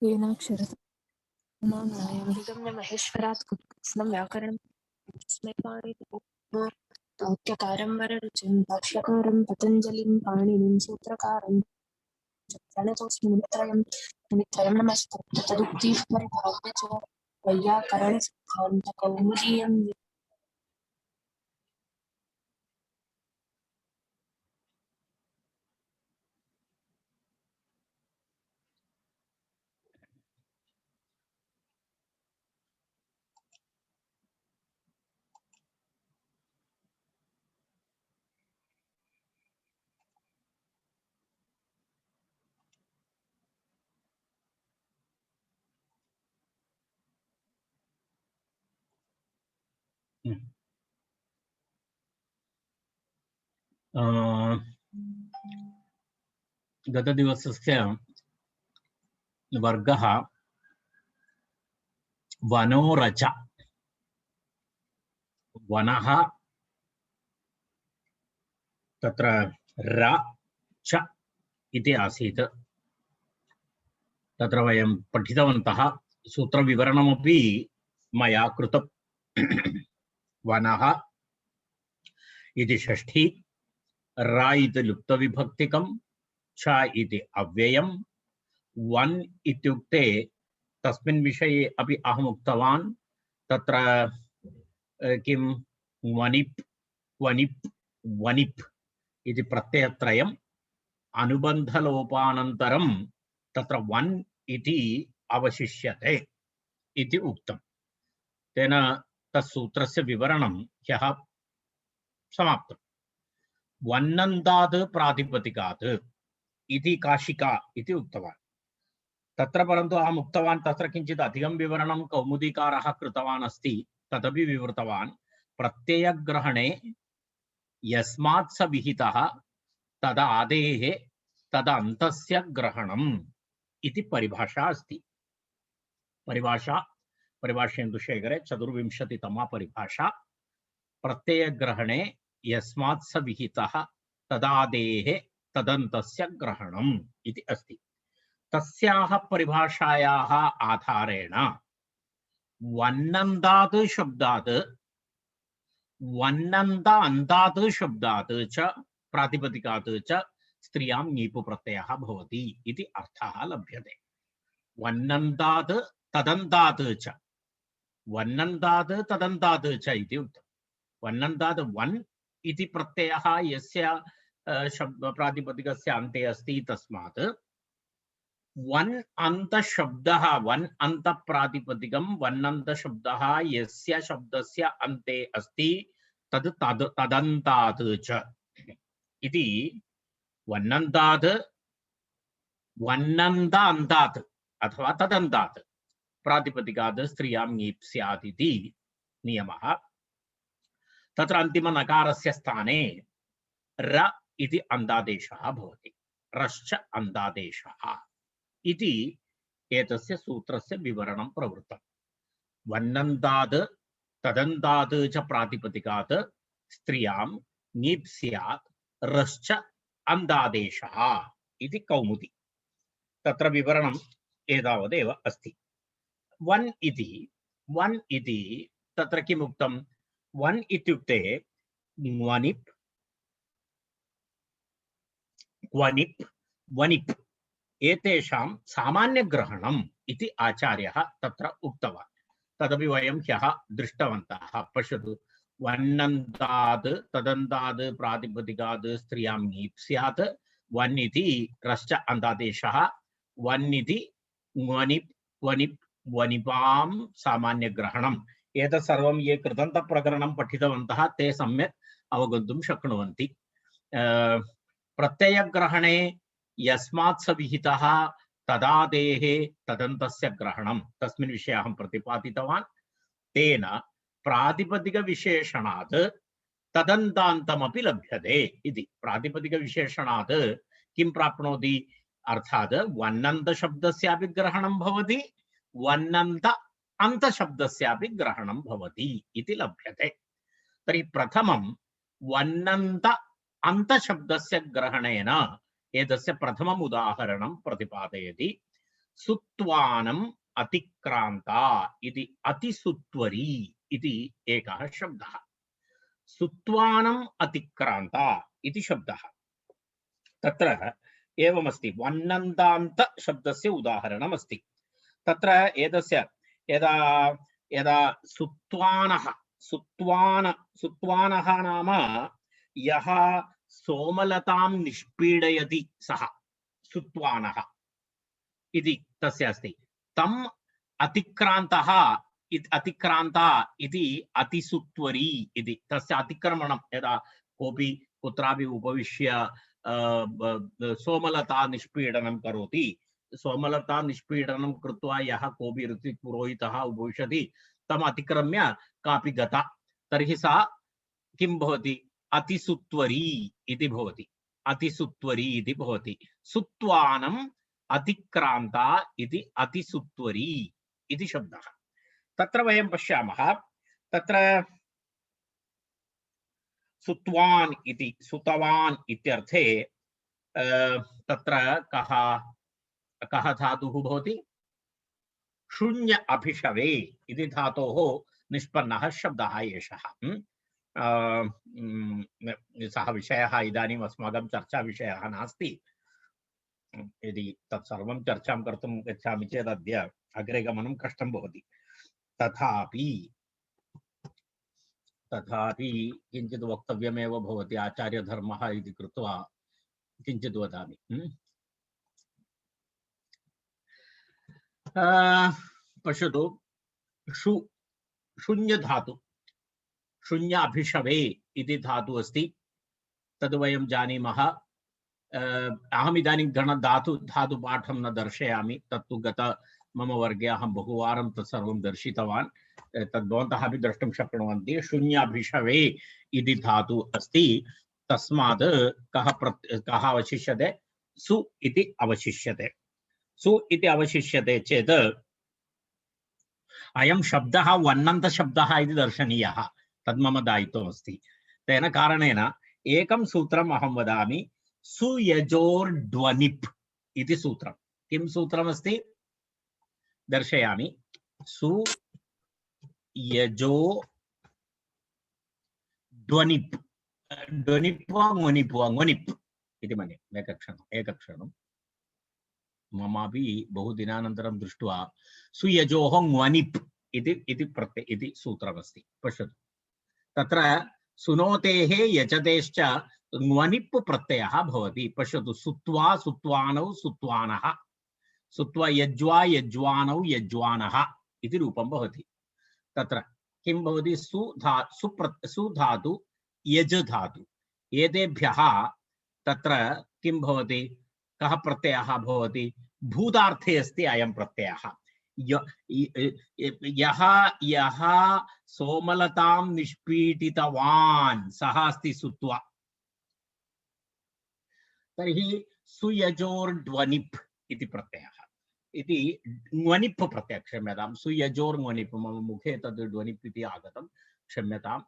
येनाक्षरतमानायं विगम्य महेश्वरात् कृत्स्नं व्याकरणं दौत्यकारं वररुचिं भाष्यकारं पतञ्जलिं पाणिनिं सूत्रकारं प्रणतोऽस्मि मुनित्रयं नमस्कृत्य तदुक्तिः परिभाव्य च वैयाकरणसिद्धान्तकौमुदीयं गतदिवसस्य वर्गः वनोरच वनः तत्र र च इति आसीत्। तत्र वयं पठितवन्तः सूत्रविवरणमपि मया कृतं। वनः इति षष्ठी, र इति लुप्तविभक्तिकं, च इति अव्ययं, वन् इत्युक्ते तस्मिन् विषये अपि अहम् उक्तवान्। तत्र किं वनिप् वनिप् वनिप् इति प्रत्ययत्रयम् अनुबन्धलोपानन्तरं तत्र वन् इति अवशिष्यते इति उक्तं। तेन तत्सूत्रस्य विवरणं ह्यः समाप्तं। वन्नन्तात् प्रातिपदिकात् इति काशिका इति उक्तवान्। तत्र परन्तु अहम् उक्तवान् तत्र किञ्चित् अधिकं विवरणं कौमुदीकारः कृतवान् अस्ति, तदपि विवृतवान्। प्रत्ययग्रहणे यस्मात् स विहितः तदादेः तदन्तस्य ग्रहणम् इति परिभाषा अस्ति। परिभाषेन्दुशेखरे 24तमा परिभाषा। प्रत्ययग्रहणे यस्मात् स विहितः तदादेः तदन्तस्य ग्रहणम् इति अस्ति। तस्याः परिभाषायाः आधारेण वन्नन्तात् शब्दात् वन्नन्त अन्तात् शब्दात् च प्रातिपदिकात् च स्त्रियां ङीपु प्रत्ययः भवति इति अर्थः लभ्यते। वन्नन्तात् तदन्तात् च, वन्नन्तात् तदन्तात् च इति उक्तम्। वन्नन्तात् वन् इति प्रत्ययः यस्य प्रातिपदिकस्य अन्ते अस्ति, तस्मात् वन् अन्त शब्दः, वन् अन्त प्रातिपदिकं वन् अन्त शब्दः यस्य शब्दस्य अन्ते अस्ति तद् तदन्तात् च इति। वन्नन्तात् वन्नन्त अन्तात् अथवा तदन्तात् प्रातिपदिकात् स्त्रियां ङीप् स्यात् इति नियमः। तत्र अन्तिमनकारस्य स्थाने र इति अन्तादेशः भवति। रश्च अन्तादेशः इति एतस्य सूत्रस्य विवरणं प्रवृत्तं। वन्नन्तात् तदन्तात् च प्रातिपदिकात् स्त्रियां ङीप् स्यात् रश्च अन्तादेशः इति कौमुदी। तत्र विवरणम् एतावदेव अस्ति। वन् इति तत्र किम् उक्तं? वन् इत्युक्ते वनिप् वनिप् वनिप् एतेषां सामान्यग्रहणम् इति आचार्यः तत्र उक्तवान्। तदपि वयं ह्यः दृष्टवन्तः। पश्यतु, वन्नन्तात् तदन्तात् प्रातिपदिकात् स्त्रियां ङीप् स्यात्, वन् इति रश्च अन्तादेशः, वन् इति वनिप् वनिप् वनिपां सामान्यग्रहणम्। एतत् सर्वं ये कृतन्तप्रकरणं पठितवन्तः ते सम्यक् अवगन्तुं शक्नुवन्ति। प्रत्ययग्रहणे यस्मात् स विहितः तदादेः तदन्तस्य ग्रहणं, तस्मिन् विषये अहं प्रतिपादितवान्। तेन प्रातिपदिकविशेषणात् तदन्तान्तमपि लभ्यते इति। प्रातिपदिकविशेषणात् किं प्राप्नोति? अर्थात् वन्नन्तशब्दस्यापि ग्रहणं भवति, वन्नन्त अन्तशब्दस्यापि ग्रहणं भवति इति लभ्यते। तर्हि प्रथमं वन्नन्त अन्तशब्दस्य ग्रहणेन एतस्य प्रथमम् उदाहरणं प्रतिपादयति। सुत्वानम् अतिक्रांता इति अतिसुत्वरी इति एकः शब्दः। सुत्वानम् अतिक्रांता इति शब्दः तत्र एवमस्ति। वन्नन्तान्त शब्दस्य उदाहरणम् अस्ति। तत्र एतस्य यदा यदा सुत्वानः नाम यः सोमलतां निष्पीडयति सः सुत्वानः इति तस्य अस्ति। तम् अतिक्रांता इति अतिसुत्वरी इति तस्य अतिक्रमणं यदा कोऽपि कुत्रापि उपविश्य सोमलता निष्पीडनं करोति, सोमलता निष्पीडनं कृत्वा यः कोऽपि ऋत्विक्पुरोहितः उपविशति तम् अतिक्रम्य कापि गता तर्हि सा किं भवति? अतिसुत्वरी इति भवति। अतिसुत्वरी इति भवति। सुत्वानम् अतिक्रांता इति अतिसुत्वरी इति शब्दः। तत्र वयं पश्यामः तत्र सुत्वान् इति सुतवान् इत्यर्थे तत्र कः धातुः भवति? शून्य अभिषवे इति धातोः निष्पन्नः शब्दः एषः। सः विषयः इदानीम् अस्माकं चर्चाविषयः नास्ति। यदि तत्सर्वं चर्चां कर्तुं गच्छामि चेत् अद्य अग्रे गमनं कष्टं भवति। तथापि किञ्चित् वक्तव्यमेव भवति। आचार्यधर्मः इति कृत्वा किञ्चित् वदामि। पश्यतु, शून्य धातु, शून्य अभिषवे इति धातु अस्ति। तद् वयं जानीमः। अहम् इदानीं धातुपाठं न दर्शयामि। तत्तु गत मम वर्गे अहं बहुवारं तत्सर्वं दर्शितवान्। तद् भवन्तः अपि द्रष्टुं शक्नुवन्ति। शून्याभिषवे इति धातु अस्ति। तस्मात् कः अवशिष्यते? सु इति अवशिष्यते। सु इति अवशिष्यते चेत् अयं शब्दः वन्नन्तशब्दः इति दर्शनीयः। तद् मम दायित्वमस्ति। तेन कारणेन एकं सूत्रम् अहं वदामि। सुयजोर्ध्वनिप् इति सूत्रं। किं सूत्रमस्ति? दर्शयामि। सुयजो ध्वनिप्, ध्वनिप् वा ङुनिप् वा? ङुनिप् इति मन्ये। एकक्षणं ममापि बहुदिनानन्तरं दृष्ट्वा सुयजोः ङ्वनिप् इति सूत्रमस्ति। पश्यतु, तत्र सुनोतेः यजतेश्च ङ्वनिप् प्रत्ययः भवति। पश्यतु, सुत्वा सुत्वानौ सुत्वानः, सुत्वा यज्वा यज्वानौ यज्वानः इति रूपं भवति। तत्र किं भवति? सुधातु यज धातु, एतेभ्यः तत्र किं भवति? कः प्रत्ययः भवति? भूतार्थे अस्ति अयं प्रत्ययः। यः सोमलतां निष्पीडितवान् सः अस्ति सुत्वा। तर्हि सुयजोर्ध्वनिप् इति प्रत्ययः इति ङ्वनिप् प्रत्ययः। क्षम्यतां, सुयजोर्ङ्वनिप्, मम मुखे तद् ध्वनिप् इति आगतं, क्षम्यतां।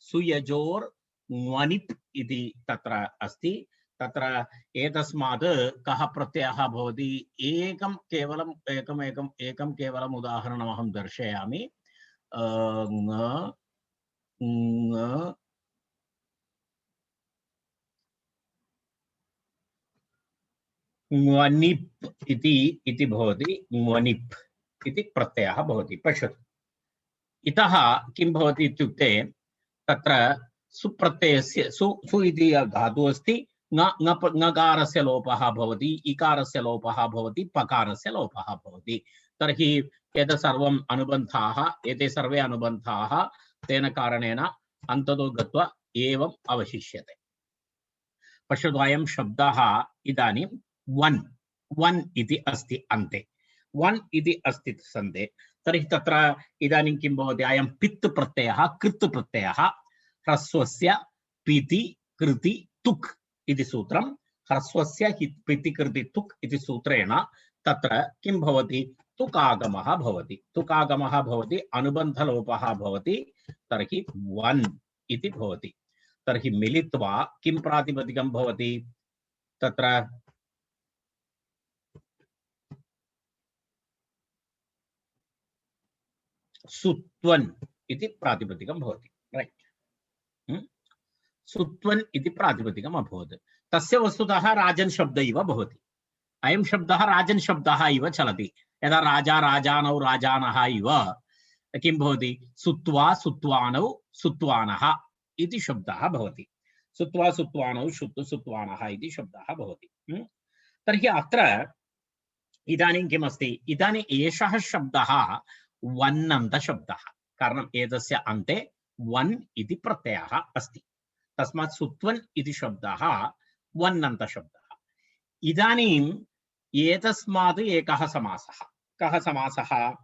सुयजोर्ङ्वनिप् इति तत्र अस्ति। तत्र एतस्मात् कः प्रत्ययः भवति? एकं केवलम् उदाहरणम् अहं दर्शयामि। ङ्वनिप् इति भवति। ङ्वनिप् इति प्रत्ययः भवति। पश्यतु, इतः किं भवति इत्युक्ते तत्र सुप्रत्ययस्य सु इति धातुः अस्ति। ङकारस्य लोपः भवति, इकारस्य लोपः भवति, पकारस्य लोपः भवति। तर्हि एतत् सर्वम् अनुबन्धाः, एते सर्वे अनुबन्धाः तेन कारणेन अन्ततो गत्वा एवम् अवशिष्यते। पश्यतु, अयं शब्दः इदानीं वन् इति अस्ति अन्ते। वन् इति अस्ति सन्ते। तर्हि तत्र इदानीं किं भवति? अयं पित् प्रत्ययः, कृत् प्रत्ययः, ह्रस्वस्य पिति कृति तुक् इति सूत्रं। ह्रस्वस्य पिति कृति तुक् इति सूत्रेण तत्र किं भवति? तुकागमः भवति। तुकागमः भवति, अनुबन्धलोपः भवति। तर्हि वन् इति भवति। तर्हि मिलित्वा किं प्रातिपदिकं भवति? तत्र सुत्वन् इति प्रातिपदिकं भवति रैट् सुत्वन् इति प्रातिपदिकम् अभवत् तस्य वस्तुतः राजन् शब्द इव भवति अयं शब्दः राजन् शब्दः इव चलति यदा राजा राजानौ राजानः इव किं भवति सुत्वा सुत्वानौ सुत्वानः इति शब्दः भवति सुत्वा सुत्वानौ सुत्वानः इति शब्दः भवति तर्हि अत्र इदानीं किमस्ति इदानीं एषः शब्दः वन्नन्त शब्दः कारणम् एतस्य अन्ते वन् इति प्रत्ययः अस्ति तस्मात् सुत्वन् इति शब्दः वन्नन्त शब्दः इदानीम् एतस्मात् एकः समासः कः समासः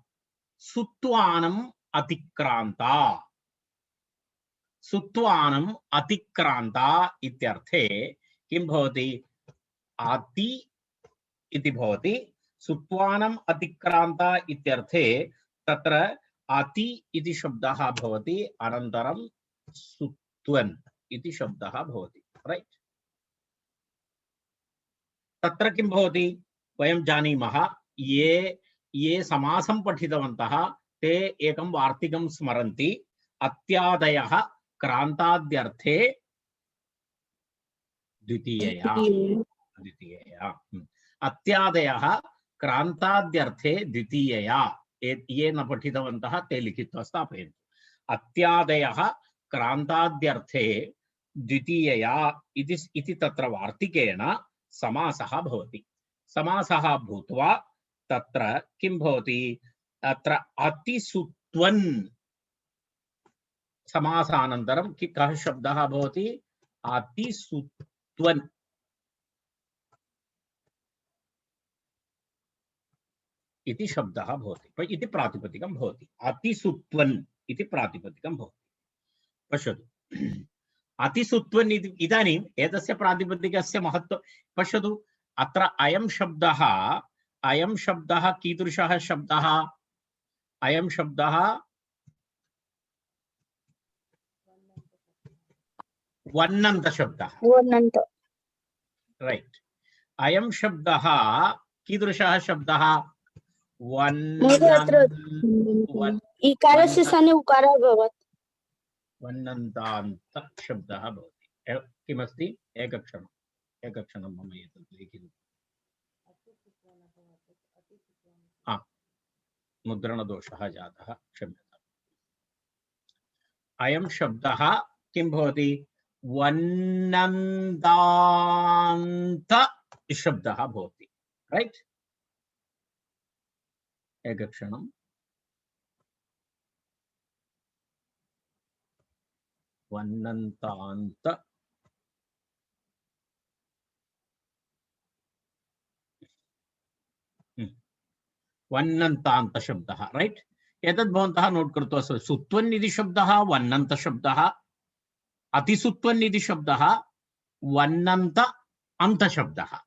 सुत्वानम् अतिक्रान्ता सुत्वानम् अतिक्रान्ता इत्यर्थे किं भवति अति इति भवति सुत्वानम् अतिक्रान्ता इत्यर्थे तत्र अति इति शब्दः भवति अनन्तरं सुत्वन् इति शब्दः भवति रैट् तत्र किं भवति वयं जानीमः ये समासं पठितवन्तः ते एकं वार्तिकं स्मरन्ति अत्यादयः क्रान्ताद्यर्थे द्वितीयया अत्यादयः क्रान्ताद्यर्थे द्वितीयया ये न पठितवन्तः ते लिखित्वा स्थापयन्तु अत्यादयः क्रान्ताद्यर्थे द्वितीयया इति तत्र वार्तिकेन समासः भवति समासः भूत्वा तत्र किं भवति अत्र अतिसुत्वन् समासानन्तरं कः शब्दः भवति अतिसुत्वन् इति शब्दः भवति इति प्रातिपदिकं भवति अतिसुत्वन् इति प्रातिपदिकं भवति पश्यतु अतिसुत्वन् इति इदानीम् एतस्य प्रातिपदिकस्य महत्त्वं पश्यतु अत्र अयं शब्दः कीदृशः शब्दः अयं शब्दः वन्नन्त शब्दः राइट अयं शब्दः कीदृशः शब्दः इकारस्य स्थाने उकारः भवति वन्नन्तान्त शब्दः भवति किमस्ति एकक्षणं मम एतत् लिखितम् मुद्रणदोषः जातः क्षम्यताम् अयं शब्दः किं भवति वन्नन्तान्त शब्दः भवति राइट एकक्षणं वन्नन्तान्त वन्नन्तान्त शब्दः राइट एतद् भवन्तः नोट् कृत्वा सुत्वन् इति शब्दः वन्नन्त शब्दः अतिसुत्वन् इति शब्दः वन्नन्त अन्त शब्दः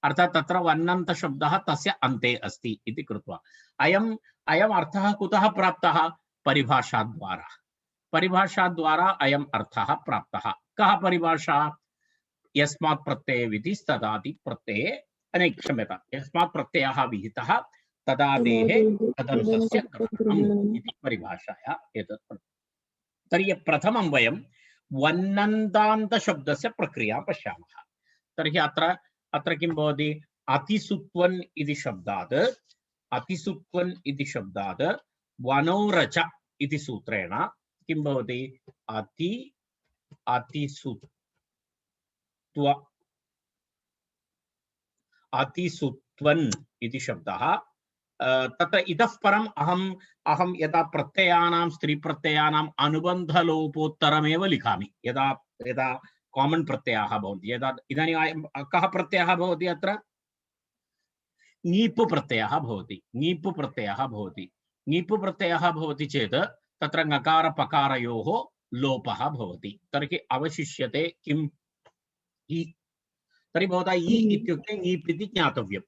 अर्थात् तत्र वन्नन्त शब्दः तस्य अन्ते अस्ति इति कृत्वा अयम् अर्थः कुतः प्राप्तः परिभाषाद्वारा अयम् अर्थः प्राप्तः कः परिभाषा यस्मात् प्रत्यये विधि तदादि प्रत्यये क्षम्यतां यस्मात् प्रत्ययः विहितः तदादेः तदन्तस्य ग्रहणम् इति परिभाषायाः एतत् तर्हि प्रथमं वयं वन्नन्तान्त शब्दस्य प्रक्रियां पश्यामः तर्हि अत्र किं भवति अतिसुत्वन् इति शब्दात् वनोरच इति सूत्रेण किं भवति अतिसुत्वन् इति शब्दः तत्र इतः परम् अहं यदा प्रत्ययानां स्त्रीप्रत्ययानाम् अनुबन्धलोपोत्तरमेव लिखामि यदा कामन् प्रत्ययाः भवन्ति यदा इदानीं कः प्रत्ययः भवति अत्र ङीप् प्रत्ययः भवति चेत् तत्र ङकार पकारयोः लोपः भवति तर्हि अवशिष्यते किम् इ तर्हि भवता इ इत्युक्ते ङीप् इति ज्ञातव्यम्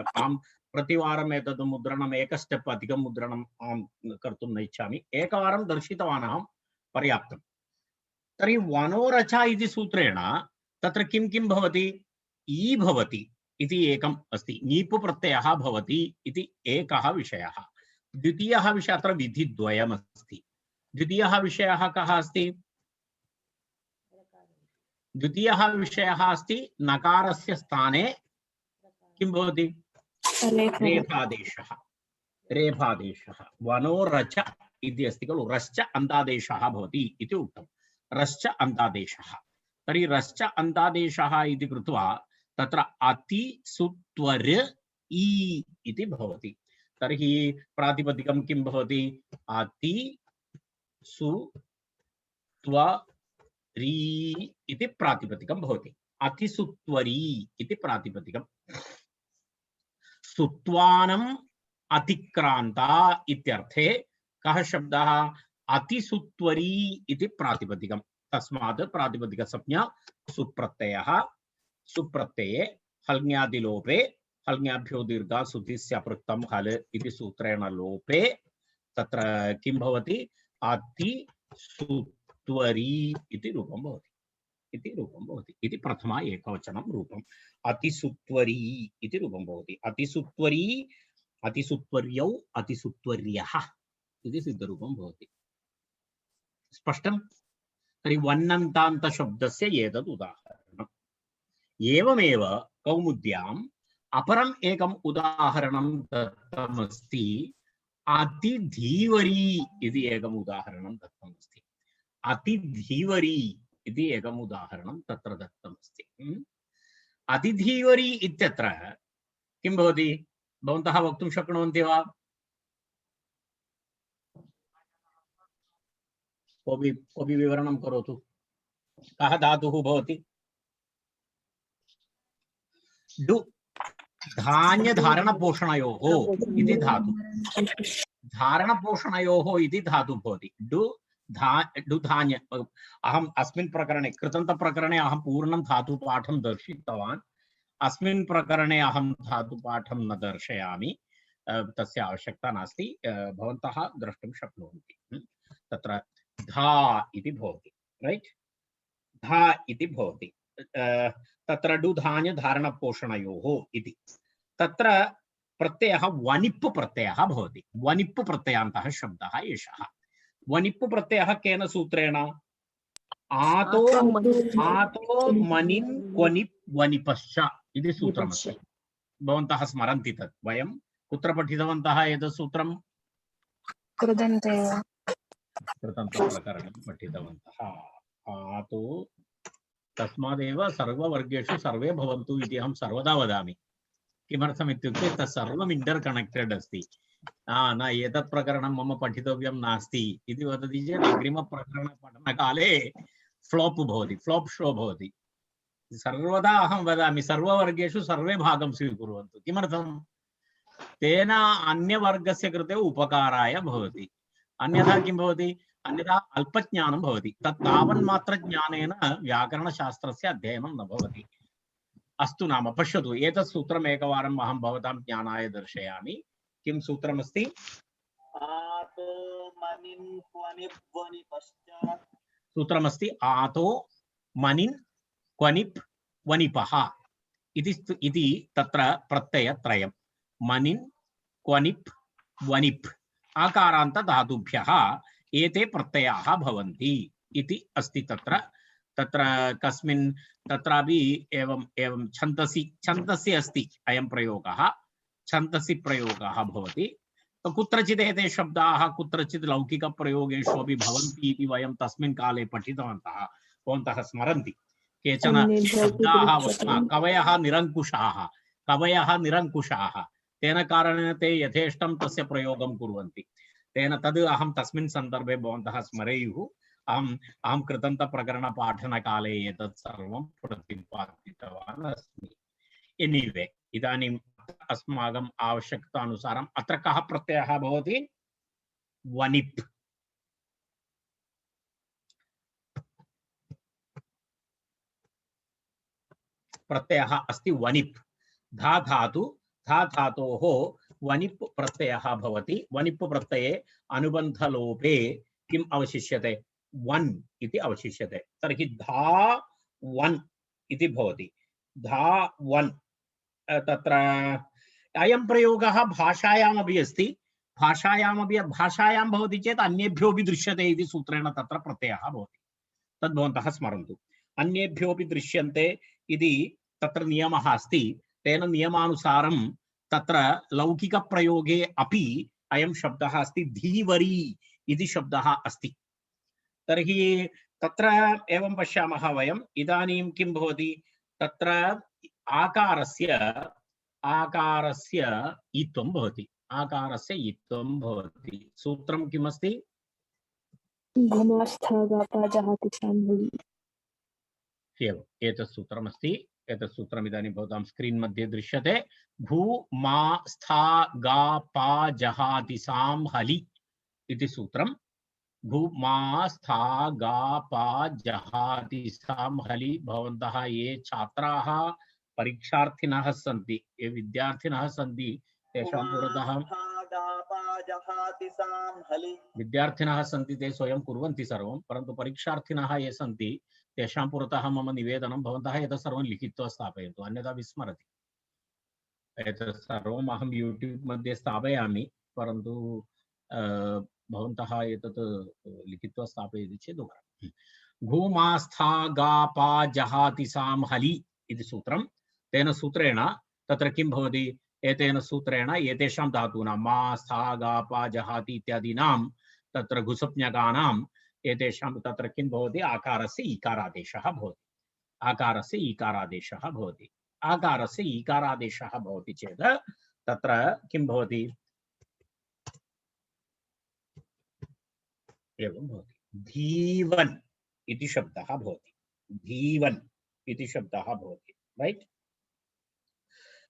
अहं प्रतिवारम् एतद् मुद्रणम् एक स्टेप् अधिकं मुद्रणं कर्तुं न इच्छामि एकवारं दर्शितवान् अहं पर्याप्तं तर्हि वनोरचा इति सूत्रेण तत्र किं भवति इ भवति इति एकम् अस्ति ङीप् प्रत्ययः भवति इति एकः विषयः द्वितीयः विषयः अत्र विधिद्वयमस्ति। द्वितीयः विषयः कः अस्ति? द्वितीयः विषयः अस्ति नकारस्य स्थाने किं भवति? रेफादेशः। रेफादेशः वनो रच इति अस्ति खलु, रश्च अन्तादेशः भवति इति उक्तं। रश्च अन्तादेशः, तर्हि रश्च अन्तादेशः इति कृत्वा तत्र अति सुत्वर ई इति भवति। तर्हि प्रातिपदिकं किं भवति? अति सुत्वरी इति प्रातिपदिकं भवति। अतिसुत्वरी इति प्रातिपदिकं। सुत्वानम् अतिक्रांता इत्यर्थे कः शब्दः? अतिसुत्वरी इति प्रातिपदिकं। तस्मात् प्रातिपदिकसंज्ञा सुप्रत्ययः। सुप्रत्यये हल्ङ्यादिलोपे, हल्ङ्याभ्यो दीर्घा सुतिस्य पृक्तं हल इति सूत्रेण लोपे तत्र किं भवति? अतिसुत्वरी इति रूपं भवति। इति प्रथमा एकवचनं रूपम्। अतिसुत्वरी इति रूपं भवति। अतिसुत्वरी, अतिसुत्वर्यौ, अतिसुत्वर्यः इति सिद्धरूपं भवति। स्पष्टं? तर्हि वन्नन्तान्तशब्दस्य एतद् उदाहरणम्। एवमेव कौमुद्याम् अपरम् एकम् उदाहरणं दत्तमस्ति। अतिधीवरी इति एकम् उदाहरणं दत्तमस्ति। अतिधीवरी इति एकम् उदाहरणं तत्र दत्तमस्ति। अतिधीवरी इत्यत्र किं भवति? भवन्तः वक्तुं शक्नुवन्ति वा? कोऽपि विवरणं करोतु। कः धातुः भवति? डु धान्यधारणपोषणयोः इति धातु। धारणपोषणयोः इति धातु भवति। डु धान्य। अहम् अस्मिन् प्रकरणे कृतन्तप्रकरणे अहं पूर्णं धातुपाठं दर्शितवान्। अस्मिन् प्रकरणे अहं धातुपाठं न दर्शयामि, तस्य आवश्यकता नास्ति। भवन्तः द्रष्टुं शक्नुवन्ति। तत्र धा इति भवति, रैट्? धा इति भवति। तत्र डु धान्य धारणपोषणयोः इति तत्र प्रत्ययः वनिप् प्रत्ययः भवति। वनिप् प्रत्ययान्तः शब्दः एषः। वनिप् प्रत्ययः केन सूत्रेण? आतो मनिन् क्वनिप् वनिपश्च इति सूत्रमस्ति। भवन्तः स्मरन्ति तत्? वयं कुत्र पठितवन्तः एतत् सूत्रं? कृतन्तप्रकरणं पठितवन्तः। आतो, तस्मादेव सर्ववर्गेषु सर्वे भवन्तु इति अहं सर्वदा वदामि। किमर्थम् इत्युक्ते तत् सर्वम् इंटर् कनेक्टेड् अस्ति। न एतत् प्रकरणं मम पठितव्यं नास्ति इति वदति चेत् अग्रिमप्रकरणपठनकाले फ्लॉप् भवति, फ्लॉप् शो भवति। सर्वदा अहं वदामि सर्ववर्गेषु सर्वे भागं स्वीकुर्वन्तु। किमर्थं? तेन अन्यवर्गस्य कृते उपकाराय भवति। अन्यथा किं भवति? अन्यथा अल्पज्ञानं भवति। तत् तावन्मात्रज्ञानेन व्याकरणशास्त्रस्य अध्ययनं न भवति। अस्तु नाम पश्यतु, एतत् सूत्रम् एकवारम् अहं भवतां ज्ञानाय दर्शयामि। किं सूत्रमस्ति? सूत्रमस्ति आतो मनिन् क्वनिप् वनिपः इति तत्र प्रत्ययत्रयम्। मनिन् क्वनिप् वनिप् आकारान्त धातुभ्यः एते प्रत्ययाः भवन्ति इति अस्ति तत्र। तत्र कस्मिन् तत्रापि एवं छन्दसि अस्ति अयं प्रयोगः। छन्दसि प्रयोगः भवति। कुत्रचित् एते शब्दाः कुत्रचित् लौकिकप्रयोगेषु अपि भवन्ति इति वयं तस्मिन् काले पठितवन्तः। भवन्तः स्मरन्ति? केचन शब्दाः कवयः निरङ्कुशाः तेन कारणेन ते यथेष्टं तस्य प्रयोगं कुर्वन्ति। तेन तद् अहं तस्मिन् सन्दर्भे भवन्तः स्मरेयुः। अहं कृतन्तप्रकरणपाठनकाले एतत् सर्वं प्रतिपादितवान् अस्मि। एनिवे इदानीम् अस्माकम् आवश्यकतानुसारम् अत्र कः प्रत्ययः भवति? वनिप्। प्रत्ययः अस्ति वनिप्। धा धातोः वनिप् प्रत्ययः भवति। वनिप् प्रत्यये अनुबन्धलोपे किम् अवशिष्यते? वन् इति अवशिष्यते। तर्हि धा वन् इति भवति। धा वन्। तत्र अयं प्रयोगः भाषायामपि अस्ति, भाषायां भवति चेत् अन्येभ्योऽपि दृश्यते इति सूत्रेण तत्र प्रत्ययः भवति। तद् भवन्तः स्मरन्तु। अन्येभ्योऽपि दृश्यन्ते इति तत्र नियमः अस्ति। तेन नियमानुसारं तत्र लौकिकप्रयोगे अपि अयं शब्दः अस्ति, धीवरी इति शब्दः अस्ति। तर्हि तत्र एवं पश्यामः वयम्। इदानीं किं भवति, तत्र आकारस्य ईत्वं भवति। आकारस्य ईत्वं भवति। सूत्रं किमस्ति? एवम् एतत् सूत्रमस्ति। एतत् सूत्रम् इदानीं भवतां स्क्रीन् मध्ये दृश्यते। भू मा स्था गा पा जहाति सां हलि इति सूत्रं। भू मा स्था गा पा जहाति सां हलि। भवन्तः ये छात्राः परीक्षार्थिनः सन्ति, ये विद्यार्थिनः सन्ति, तेषां पुरतः विद्यार्थिनः सन्ति, ते स्वयं कुर्वन्ति सर्वं, परन्तु परीक्षार्थिनः ये सन्ति तेषां पुरतः मम निवेदनं, भवन्तः एतत् सर्वं लिखित्वा स्थापयन्तु, अन्यथा विस्मरति। एतत् सर्वम् अहं यूट्यूब् मध्ये स्थापयामि, परन्तु भवन्तः एतत् लिखित्वा स्थापयति चेत् उपकारः। भूमास्था गा पा जहाति सां हलि इति सूत्रं। तेन सूत्रेण तत्र किं भवति, एतेन सूत्रेण एतेषां धातूनां मा स्था गा पा जहाति इत्यादीनां तत्र घुसप्ञकानां एतेषां तत्र किं भवति, आकारस्य ईकारादेशः भवति। आकारस्य ईकारादेशः भवति। आकारस्य ईकारादेशः भवति चेत् तत्र किं भवति, एवं भवति। धीवन् इति शब्दः भवति। धीवन् इति शब्दः भवति। रैट्?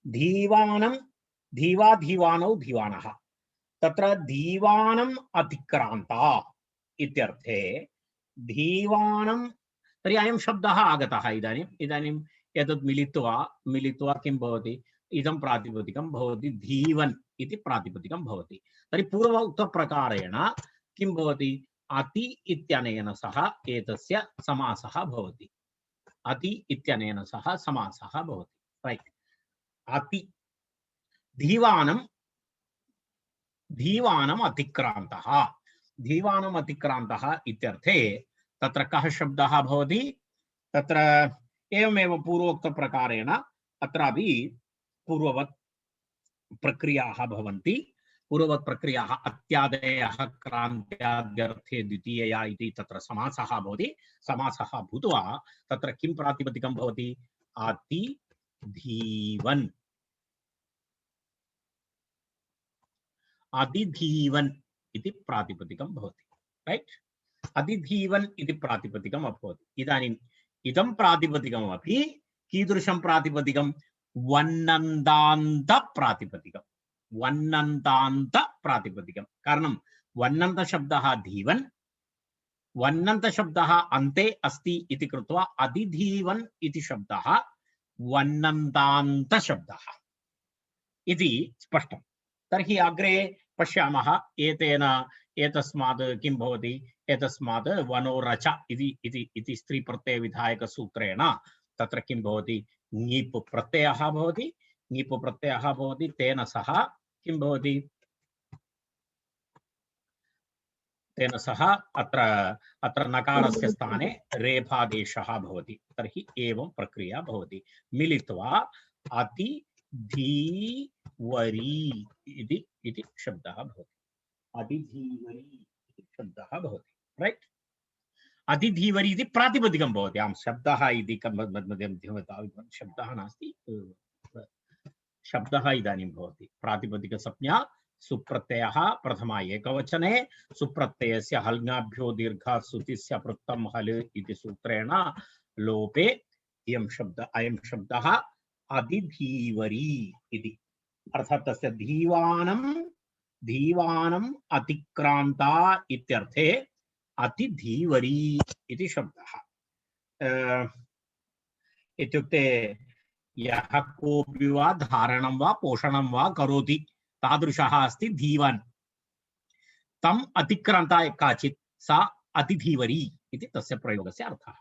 धीवानं, धीवा धीवानौ धीवानः। तत्र धीवानम् अतिक्रान्ता इत्यर्थे धीवानं, तर्हि अयं शब्दः आगतः। इदानीम् एतत् मिलित्वा किं भवति, इदं प्रातिपदिकं भवति, धीवन् इति प्रातिपदिकं भवति। तर्हि पूर्व उक्तप्रकारेण किं भवति, अति इत्यनेन सह एतस्य समासः भवति। अति इत्यनेन सह समासः भवति। रैट्? अति धीवानम् अतिक्रान्तः। धीवानम् अतिक्रान्तः इत्यर्थे तत्र कः शब्दः भवति, तत्र एवमेव पूर्वोक्तप्रकारेण अत्रापि पूर्ववत् प्रक्रियाः भवन्ति। पूर्ववत् प्रक्रियाः अत्यादयः क्रान्त्याद्यर्थे द्वितीयया इति तत्र समासः भवति। समासः भूत्वा तत्र किं प्रातिपदिकं भवति, अतिधीवन्। अधिधीवन् इति प्रातिपदिकं भवति। रैट्? अधिधीवन् इति प्रातिपदिकम् अभवत्। इदानीम् इदं प्रातिपदिकमपि कीदृशं प्रातिपदिकं, वन्नन्तान्त प्रातिपदिकं। वन्नन्तान्त प्रातिपदिकं। कारणं वन्नन्तशब्दः धीवन्, वन्नन्तशब्दः अन्ते अस्ति इति कृत्वा अधिधीवन् इति शब्दः वन्नन्तान्तशब्दः इति स्पष्टं। तर्हि अग्रे पश्यामः। एतस्मात् किं भवति, एतस्मात् वनोरच इति स्त्रीप्रत्ययविधायकसूत्रेण तत्र किं भवति, ङीप् प्रत्ययः भवति। ङीप् प्रत्ययः भवति, तेन सह किं भवति, तेन सह अत्र नकारस्य स्थाने रेफादेशः भवति। तर्हि एवं प्रक्रिया भवति। मिलित्वा अतिधीवरी इति शब्दः भवति। अतिधीवरी इति शब्दः भवति। रैट्? अतिधीवरी इति प्रातिपदिकं भवति। आं शब्दः इति शब्दः नास्ति, शब्दः इदानीं भवति। प्रातिपदिकसंज्ञा सुप्रत्ययः प्रथमा एकवचने, सुप्रत्ययस्य हल्ङ्गाभ्यो दीर्घात् सुतिस्य पृक्तं हल् इति सूत्रेण लोपे अयं शब्दः अधिधीवरी इति। अर्थात् तस्य धीवानम् अतिक्रान्ता इत्यर्थे अतिधीवरी इति शब्दः। इत्युक्ते यः कोऽपि वा धारणं वा पोषणं वा करोति तादृशः अस्ति धीवान्। तम् अतिक्रान्ता काचित् सा अतिधीवरी इति तस्य प्रयोगस्य अर्थः।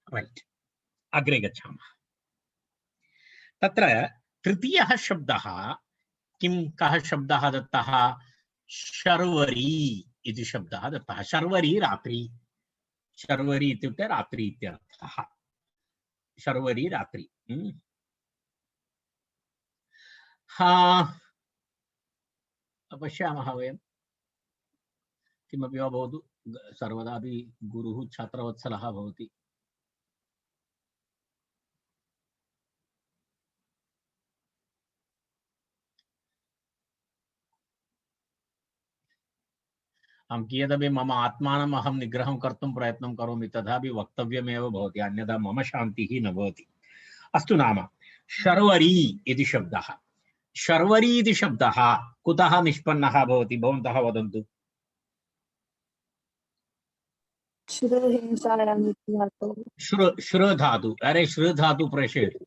रैट्? अग्रे गच्छामः। तत्र तृतीयः शब्दः किं कः शब्दः दत्तः शर्वरी इति शब्दः दत्तः शर्वरी रात्रि शर्वरी इत्युक्ते रात्रि इत्यर्थः शर्वरी रात्रि हा पश्यामः वयं किमपि वा भवतु सर्वदापि गुरुः छात्रवत्सलः भवति अहं कियदपि मम आत्मानम् अहं निग्रहं कर्तुं प्रयत्नं करोमि तथापि वक्तव्यमेव भवति अन्यथा मम शान्तिः न भवति अस्तु नाम शर्वरी इति शब्दः शर्वरी इति शब्दः कुतः निष्पन्नः भवति भवन्तः वदन्तु श्रु धातु अरे श्रु धातु प्रेषयतु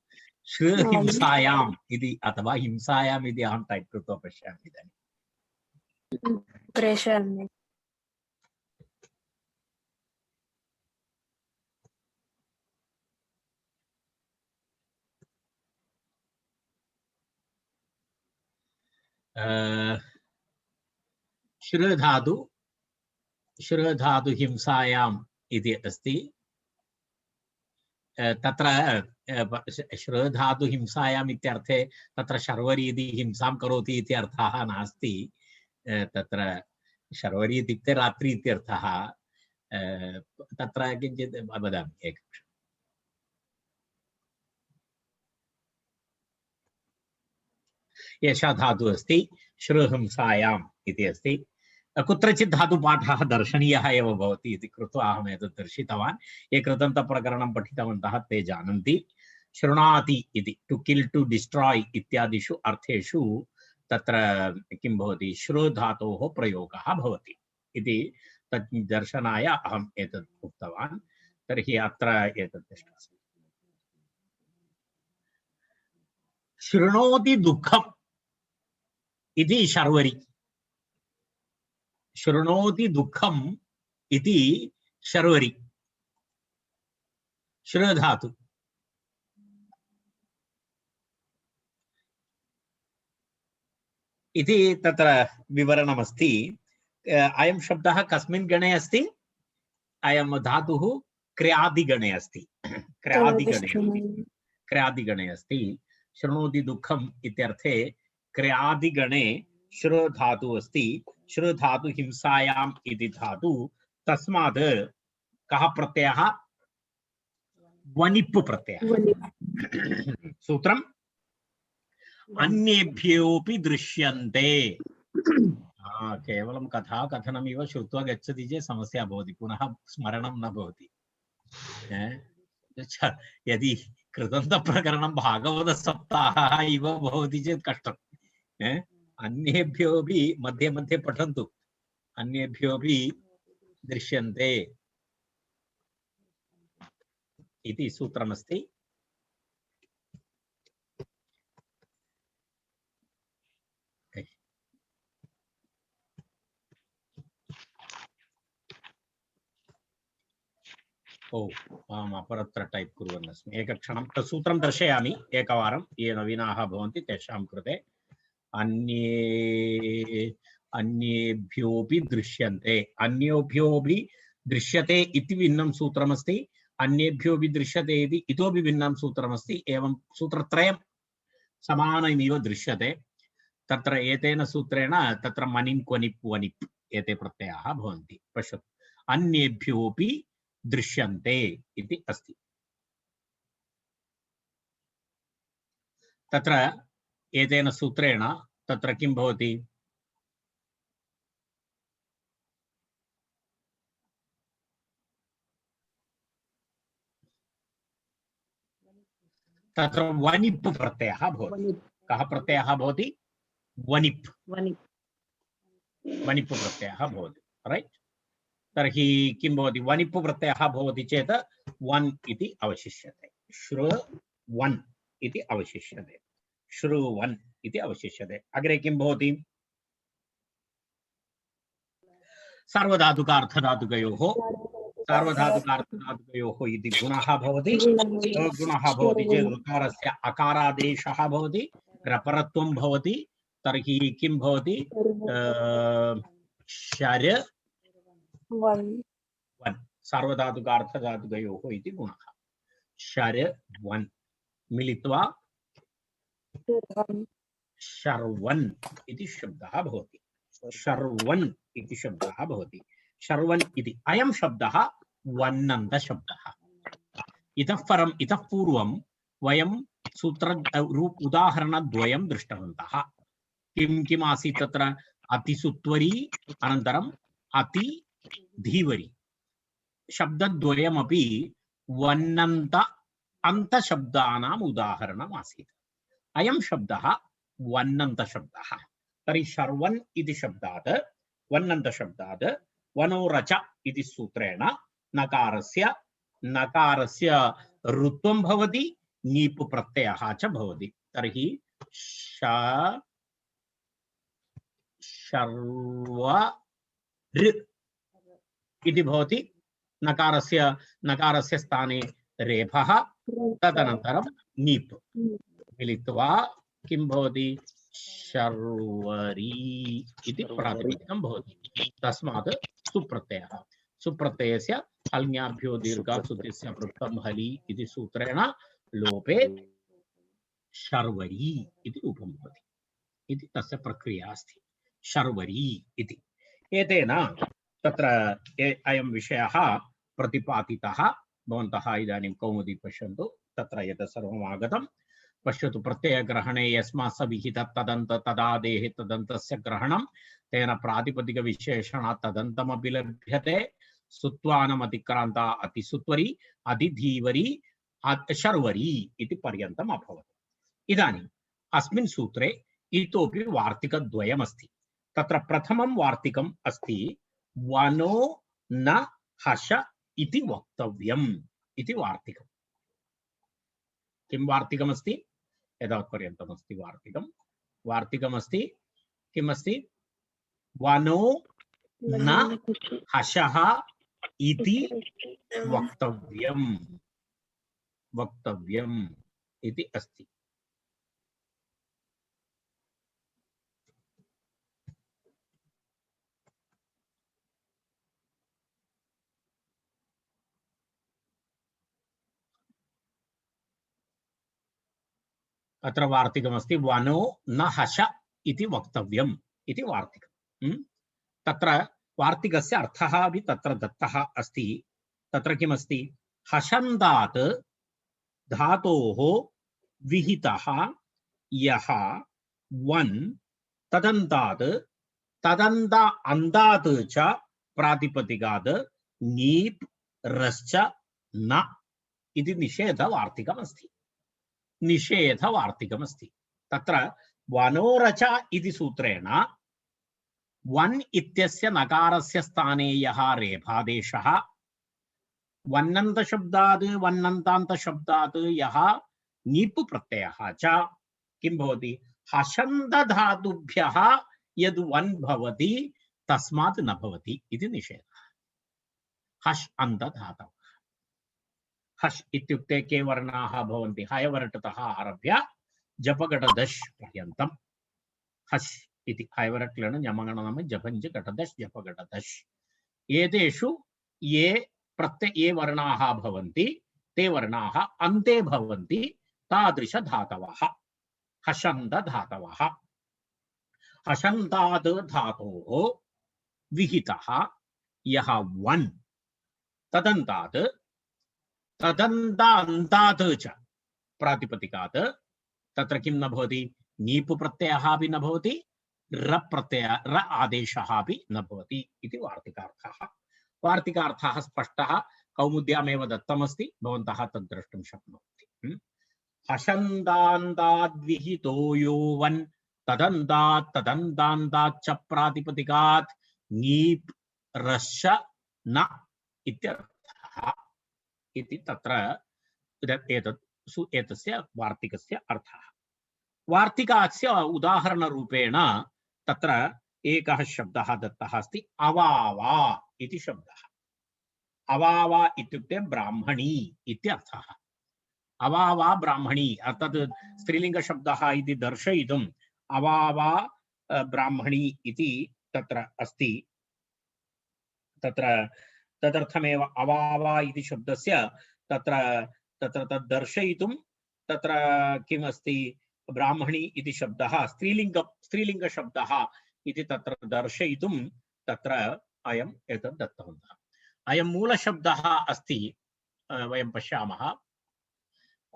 श्रु हिंसायाम् इति अथवा हिंसायाम् इति अहं टैप् कृत्वा पश्यामि इदानीं प्रेषयामि श्रु धातु हिंसायाम् इति अस्ति तत्र श्रु धातु हिंसायाम् इत्यर्थे तत्र शर्वरी इति हिंसां करोति इति अर्थः नास्ति तत्र शर्वरी इत्युक्ते रात्रि इत्यर्थः तत्र किञ्चित् वदामि एकनिमिषम् एषा धातु अस्ति श्रुहिंसायाम् इति अस्ति कुत्रचित् धातुपाठः दर्शनीयः एव भवति इति कृत्वा अहम् एतत् दर्शितवान् ये कृतन्तप्रकरणं पठितवन्तः ते जानन्ति शृणाति इति टु किल् टु डिस्ट्राय् इत्यादिषु अर्थेषु तत्र किं भवति श्रु धातोः प्रयोगः भवति इति तत् दर्शनाय अहम् एतत् उक्तवान् तर्हि अत्र एतत् तिष्ठति शृणोति दुःखम् इति शर्वरी शृणोति दुःखम् इति शर्वरी श्रु धातु इति तत्र विवरणमस्ति अयं शब्दः कस्मिन् गणे अस्ति अयं धातुः क्रियादिगणे अस्ति क्रियादिगणे अस्ति शृणोति दुःखम् इत्यर्थे क्रियादिगणे श्रु धातु अस्ति श्रु धातु हिंसायाम् इति धातु तस्मात् कः प्रत्ययः वनिप् प्रत्ययः सूत्रम् अन्येभ्योऽपि दृश्यन्ते केवलं कथा कथनमिव श्रुत्वा गच्छति चेत् समस्या भवति पुनः स्मरणं न भवति यदि कृतन्तप्रकरणं भागवतसप्ताहः इव भवति चेत् कष्टम् अन्येभ्योऽपि मध्ये मध्ये पठन्तु अन्येभ्योऽपि दृश्यन्ते इति सूत्रमस्ति अहम् अपरत्र टैप् कुर्वन् अस्मि एकक्षणं सूत्रं दर्शयामि एकवारं ये नवीनाः भवन्ति तेषां कृते अन्येभ्योऽपि दृश्यन्ते अन्योभ्योऽपि दृश्यते इति भिन्नं सूत्रमस्ति अन्येभ्योऽपि दृश्यते इति इतोपि भिन्नं सूत्रमस्ति एवं सूत्रत्रयं समानमेव दृश्यते तत्र एतेन सूत्रेण तत्र मनिन् क्वनिप् वनिप् एते प्रत्ययाः भवन्ति पश्यतु अन्येभ्योऽपि दृश्यन्ते इति अस्ति तत्र एतेन सूत्रेण तत्र किं भवति तत्र वनिप् प्रत्ययः भवति कः प्रत्ययः भवति वनिप् वनिप् प्रत्ययः भवति राइट तर्हि किं भवति वनिप् प्रत्ययः भवति चेत् वन् इति अवशिष्यते श्रु वन् इति अवशिष्यते श्रु वन् इति अवशिष्यते अग्रे किं भवति सार्वधातुक अर्थधातुकयोः सार्वधातुकार्थधातुकयोः इति गुणः भवति गुणः भवति चेत् ऋकारस्य अकारादेशः भवति रपरत्वं भवति तर्हि किं भवति शर वन वन सार्वधातुकार्थधातुकयोः इति गुणः शर वन मिलित्वा शर्वन् इति शब्दः भवति शर्वन् इति शब्दः भवति शर्वन् इति अयं शब्दः वन्नन्त शब्दः इतः पूर्वं वयं सूत्र उदाहरणद्वयं दृष्टवन्तः किं किम् आसीत् तत्र अतिसुत्वरी अनन्तरम् अति धीवरी शब्दद्वयमपि वन्नन्त अन्तशब्दानाम् उदाहरणम् आसीत् अयं शब्दः वन्नन्त शब्दः तर्हि शर्वन् इति शब्दात् वन्नन्त शब्दात् वनोरच इति सूत्रेण नकारस्य ऋत्वं भवति नीप् प्रत्ययः च भवति तर्हि शर्वर इति भवति नकारस्य स्थाने रेफः तदनन्तरं नीप् मिलित्वा किं भवति शर्वरी इति प्रातिपदिकं भवति तस्मात् सुप्रत्ययस्य हल्ङ्याभ्यो दीर्घात् सुतिस्य पृक्तं हलि इति सूत्रेण लोपे शर्वरी इति रूपं भवति इति तस्य प्रक्रिया अस्ति शर्वरी इति एतेन तत्र अयं विषयः प्रतिपादितः भवन्तः इदानीं कौमुदी पश्यन्तु तत्र एतत् सर्वम् आगतं पश्यतु प्रत्ययग्रहणे यस्मात् विहितः तदन्त तदादेः तदन्तस्य ग्रहणं तेन प्रातिपदिकविशेषणात् तदन्तमपि लभ्यते सुत्वानमतिक्रान्ता अतिसुत्वरी अधिधीवरी शर्वरी इति पर्यन्तम् अभवत् इदानीम् अस्मिन् सूत्रे इतोपि वार्तिकद्वयमस्ति तत्र प्रथमं वार्तिकम् अस्ति वनो न हश इति वक्तव्यम् इति वार्तिकम् किं वार्तिकमस्ति एतावत्पर्यन्तमस्ति वार्तिकमस्ति किमस्ति वनो न हशः इति वक्तव्यम् इति अस्ति अत्र वार्तिकमस्ति वनो न हश इति वक्तव्यम् इति वार्तिकम् तत्र वार्तिकस्य अर्थः अपि तत्र दत्तः अस्ति तत्र किमस्ति हशन्तात् धातोः विहितः यः वन् तदन्तात् तदन्त अन्तात् च प्रातिपदिकात् नीप् रश्च न इति निषेधवार्तिकमस्ति तत्र वनोरच इति सूत्रेण वन् इत्यस्य नकारस्य स्थाने यः रेफादेशः वन्नन्तशब्दात् वन्नन्तान्तशब्दात् यः नीप् प्रत्ययः च किं भवति हशन्तधातुभ्यः यद् वन् भवति तस्मात् न भवति इति निषेधः हश् अन्तधातवः हश् इत्युक्ते के वर्णाः भवन्ति हयवरटतः आरभ्य जपघटदश् पर्यन्तं हश् इति हयवरट्लेन ञमगणनाम जपञ्च घटदश् जपघटदश् एतेषु ये वर्णाः भवन्ति ते वर्णाः अन्ते भवन्ति तादृशधातवः हशन्तधातवः हशन्तात् धातोः विहितः यः वन् तदन्तात् तदन्तान्तात् च प्रातिपदिकात् तत्र किं न भवति नीप् प्रत्ययः अपि न भवति र आदेशः अपि न भवति इति वार्तिकार्थः स्पष्टः कौमुद्यामेव दत्तमस्ति भवन्तः तद् द्रष्टुं शक्नुवन्ति हशन्तान्ताद्विहितो यो वन् तदन्तात् प्रातिपदिकात् नीप् रश्च न इत्यर्थः इति तत्र एतस्य वार्तिकस्य अर्थः वार्तिकस्य उदाहरणरूपेण तत्र एकः शब्दः दत्तः अस्ति अवावा इति शब्दः अवावा इत्युक्ते ब्राह्मणी इत्यर्थः। अवावा ब्राह्मणी अर्थात् स्त्रीलिङ्गशब्दः इति दर्शयितुम् अवावा ब्राह्मणी इति तत्र अस्ति। तत्र तदर्थमेव अवावा इति शब्दस्य तत्र तत्र तद् दर्शयितुं तत्र किम् अस्ति ब्राह्मणी इति शब्दः स्त्रीलिङ्गशब्दः इति तत्र दर्शयितुं तत्र अयम् एतत् दत्तवन्तः। अयं मूलशब्दः अस्ति। वयं पश्यामः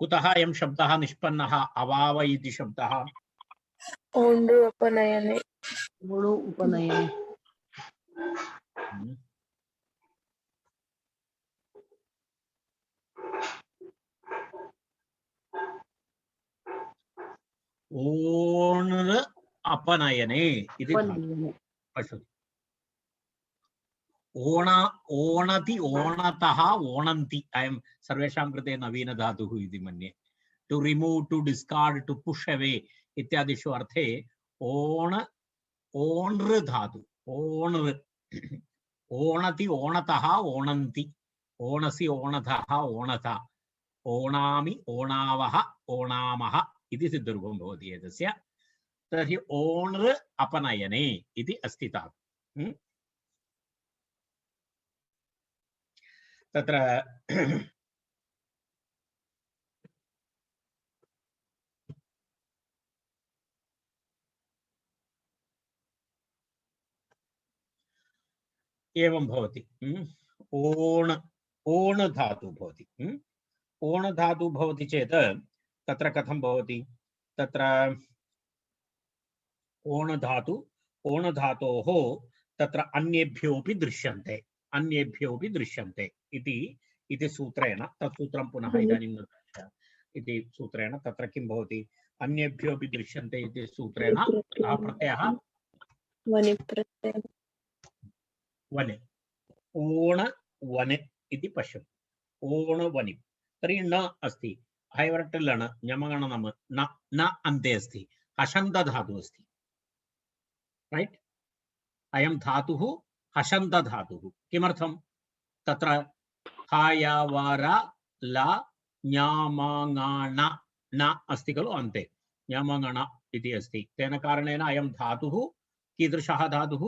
कुतः अयं शब्दः निष्पन्नः अवाव इति शब्दः। ओण्डु उपनयने ओण् अपनयने इति पश्यतु। ओणति ओणतः ओणन्ति अयं सर्वेषां कृते नवीनधातुः इति मन्ये। To remove, to discard, to push away इत्यादिषु अर्थे ओण ओणृ धातु ओणृ ओणति ओणतः ओणन्ति ओणसि ओणतः ओणता ओणामि ओणावः ओणामः इति सिद्धरूपं भवति एतस्य। तर्हि ओणृ अपनयने इति अस्ति तावत्। तत्र एवं भवति। ओण ओण धातु भवति। ओण धातु भवति चेत् तत्र कथं भवति? तत्र ओण धातोः तत्र अन्येभ्योऽपि दृश्यन्ते इति सूत्रेण तत् सूत्रं पुनः इदानीं न दर्शयामि। इति सूत्रेण तत्र किं भवति? अन्येभ्योऽपि दृश्यन्ते इति सूत्रेण कः प्रत्ययः? वनि प्रत्ययः वने ओण वने इति पश्यतु। ओण वनि तर्हि न अस्ति हैवर्ट् लण ञमगण नम न अन्ते अस्ति हषन्त धातु अस्ति। राइट अयं धातुः हषन्त धातुः। किमर्थं? तत्र हायावार ला ञामाङाण न अस्ति खलु अन्ते ञामाङाण इति अस्ति। तेन कारणेन अयं धातुः कीदृशः धातुः?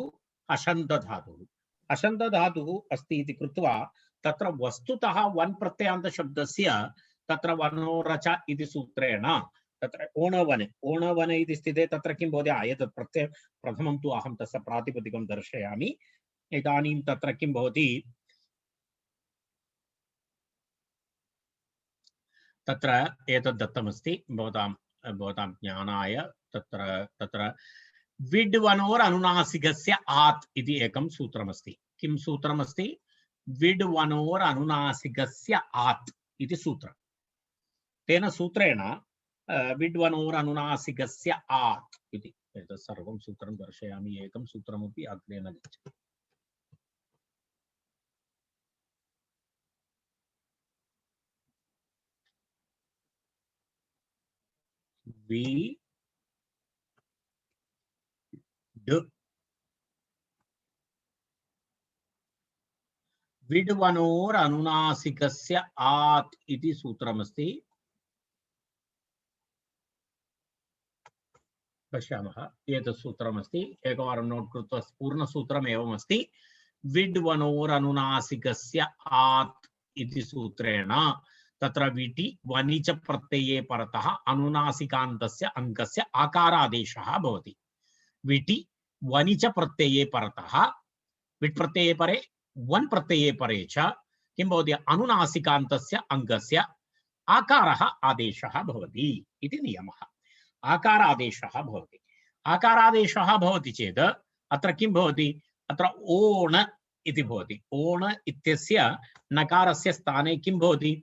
हषन्त धातुः। हषन्त धातुः अस्ति इति कृत्वा तत्र वस्तुतः वन् प्रत्ययान्त शब्दस्य तत्र वनोरच इति सूत्रेण तत्र ओणवन इति स्थिते तत्र किं भवति? एतत् प्रत्यय प्रथमं तु अहं तस्य प्रातिपदिकं दर्शयामि। इदानीं तत्र किं भवति? तत्र एतत् दत्तमस्ति भवतां ज्ञानाय। तत्र विड्वनोर् अनुनासिकस्य आत् इति एकं सूत्रमस्ति। किं सूत्रमस्ति? विड्वनोर् अनुनासिकस्य आत् इति सूत्रम्। तेन सूत्रेण विड्वनोर् अनुनासिकस्य आत् इति एतत् सर्वं सूत्रं दर्शयामि। एकं सूत्रमपि अग्रे न गच्छति। विड्वनोर् अनुनासिकस्य आत् इति सूत्रमस्ति। पश्यामः एतत् सूत्रमस्ति। एकवारं नोट् कृत्वा पूर्णसूत्रम् एवमस्ति। विड्वनोर् अनुनासिकस्य आत् इति सूत्रेण तत्र विटि वनि च प्रत्यये परतः अनुनासिकान्तस्य अङ्कस्य आकारादेशः भवति। विटि वनि च प्रत्यये परतः विट् प्रत्यये परे वन् प्रत्यये परे च किं भवति? अनुनासिकान्तस्य अङ्कस्य आकारः आदेशः भवति इति नियमः। आकारादेशः भवति। आकारादेशः भवति चेत् अत्र किं भवति? अत्र ओण इति भवति। ओण इत्यस्य नकारस्य स्थाने किं भवति?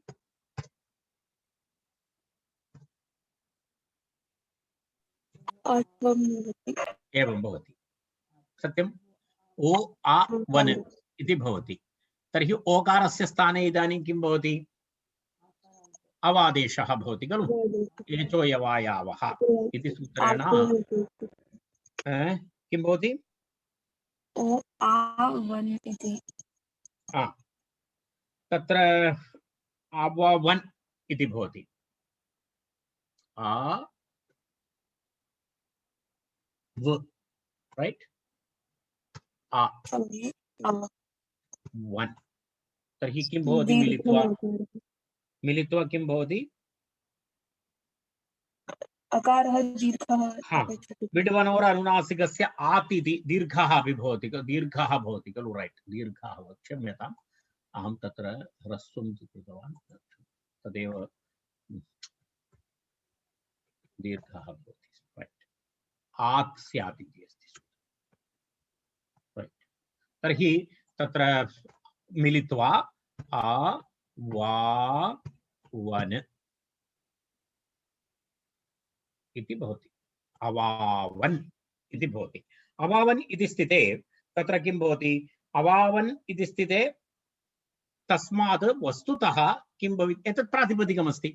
एवं भवति। सत्यम्। ओ आ वन इति भवति। तर्हि ओकारस्य स्थाने इदानीं किं भवति? अवादेशः भवति खलु। एचो यवायावः इति सूत्रेण किं भवति? तत्र आवावन् इति भवति। आ व राइट आ वन तर्हि किं भवति मिलित्वा किं भवति अकारः दीर्घः हाँ विड्वनोर अनुनासिकस्य आत् इति दीर्घः अपि भवति दीर्घः भवति खलु राइट दीर्घः क्षम्यताम् अहं तत्र ह्रस्वं कृतवान् तदेव दीर्घः भवति राइट आत् स्यात् इति अस्ति राइट तर्हि तत्र मिलित्वा आ वा वन इति भवति अवावन् इति भवति। अवावन् इति स्थिते तत्र किं भवति अवावन् इति स्थिते तस्मात् वस्तुतः किं भवेत् एतत् प्रातिपदिकमस्ति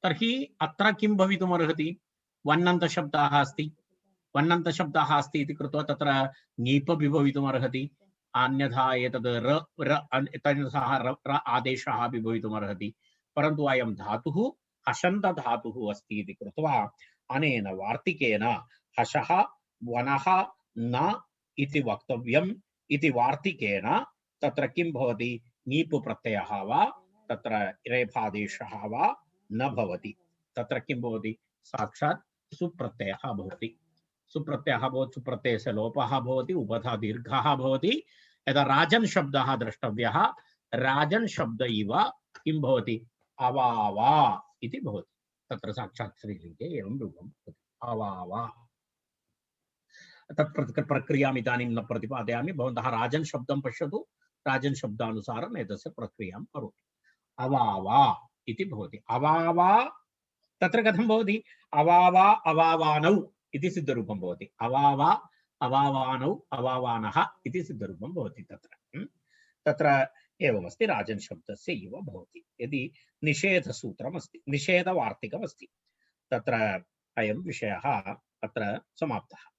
तर्हि अत्र किं भवितुमर्हति वन्नन्तशब्दः अस्ति इति कृत्वा तत्र ङीप् अपि भवितुमर्हति अन्यथा एतद् र आदेशः अपि भवितुमर्हति परन्तु अयं धातुः हषन्त धातुः अस्ति इति कृत्वा अनेन वार्तिकेन हषः वनः न इति वक्तव्यम् इति वार्तिकेन तत्र किं भवति ङीप् प्रत्ययः वा तत्र रेफादेशः वा न भवति तत्र किं भवति साक्षात् सुप्रत्ययः भवति सुप्रत्ययस्य लोपः भवति उपधा दीर्घः भवति यदा राजन् शब्दः द्रष्टव्यः राजन् शब्द इव किं भवति अवावा इति भवति तत्र साक्षात् स्त्रीलिङ्गे एवं रूपं भवति अवावा तत् प्रक्रियाम् इदानीं न प्रतिपादयामि भवन्तः राजन् शब्दं पश्यतु राजन् शब्दानुसारम् एतस्य प्रक्रियां करोतु अवावा इति भवति अवावा तत्र कथं भवति अवावा अवावानौ इति सिद्धरूपं भवति अवावा अवावानौ अवावानः इति सिद्धरूपं भवति तत्र एवमस्ति राजन् शब्दस्य इव भवति यदि निषेधसूत्रमस्ति निषेधवार्तिकमस्ति तत्र अयं विषयः अत्र समाप्तः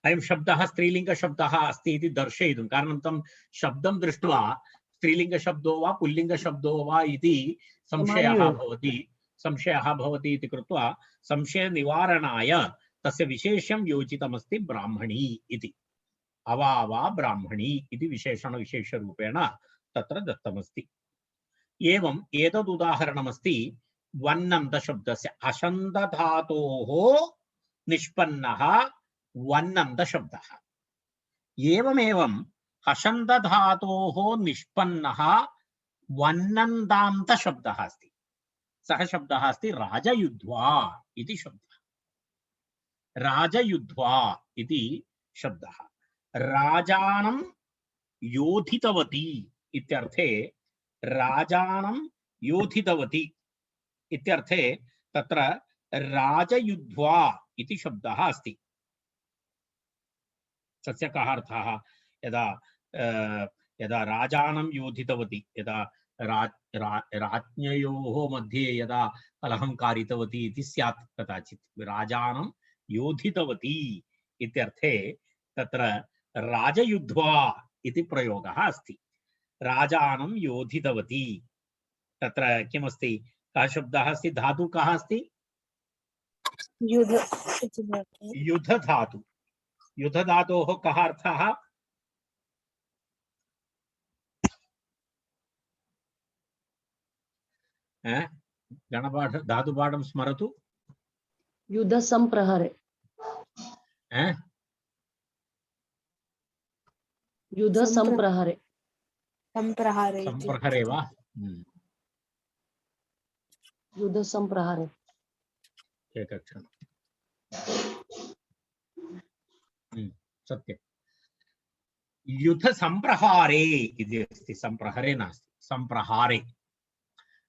अयं शब्दः स्त्रीलिङ्गशब्दः अस्ति इति दर्शयितुं कारणं तं शब्दं दृष्ट्वा स्त्रीलिङ्गशब्दो वा पुल्लिङ्गशब्दो वा इति संशयः भवति इति कृत्वा संशयनिवारणाय तस्य विशेषं योजितमस्ति ब्राह्मणी इति अवावा ब्राह्मणी इति विशेषणविशेषरूपेण तत्र दत्तमस्ति एवम् एतदुदाहरणमस्ति वन्नन्तशब्दस्य अशन्तधातोः निष्पन्नः वन्नन्तशब्दः एवमेवं हषन्तधातोः निष्पन्नः वन्नन्तान्तशब्दः अस्ति सः शब्दः अस्ति राजयुध्वा इति शब्दः राजयुध्वा इति शब्दः राजानं योधितवती इत्यर्थे राजानं योधितवती इत्यर्थे तत्र राजयुध्वा इति शब्दः अस्ति तस्य कः अर्थः यदा यदा राजानं योधितवती यदा राज्ञयोः मध्ये यदा कलहं कारितवती इति स्यात् कदाचित् राजानं योधितवती इत्यर्थे तत्र राजयुध्वा इति प्रयोगः अस्ति राजानं योधितवती तत्र किमस्ति कः शब्दः अस्ति धातु कः अस्ति युध धातु युध धातोः कः अर्थः गणपाठ धातुपाठं स्मरतु युद्ध संप्रहरे युद्ध संप्रहरे संप्रहरे वा युद्ध संप्रहरे एकक्षणं सत्यं युद्ध संप्रहारे इति अस्ति संप्रहरे नास्ति संप्रहारे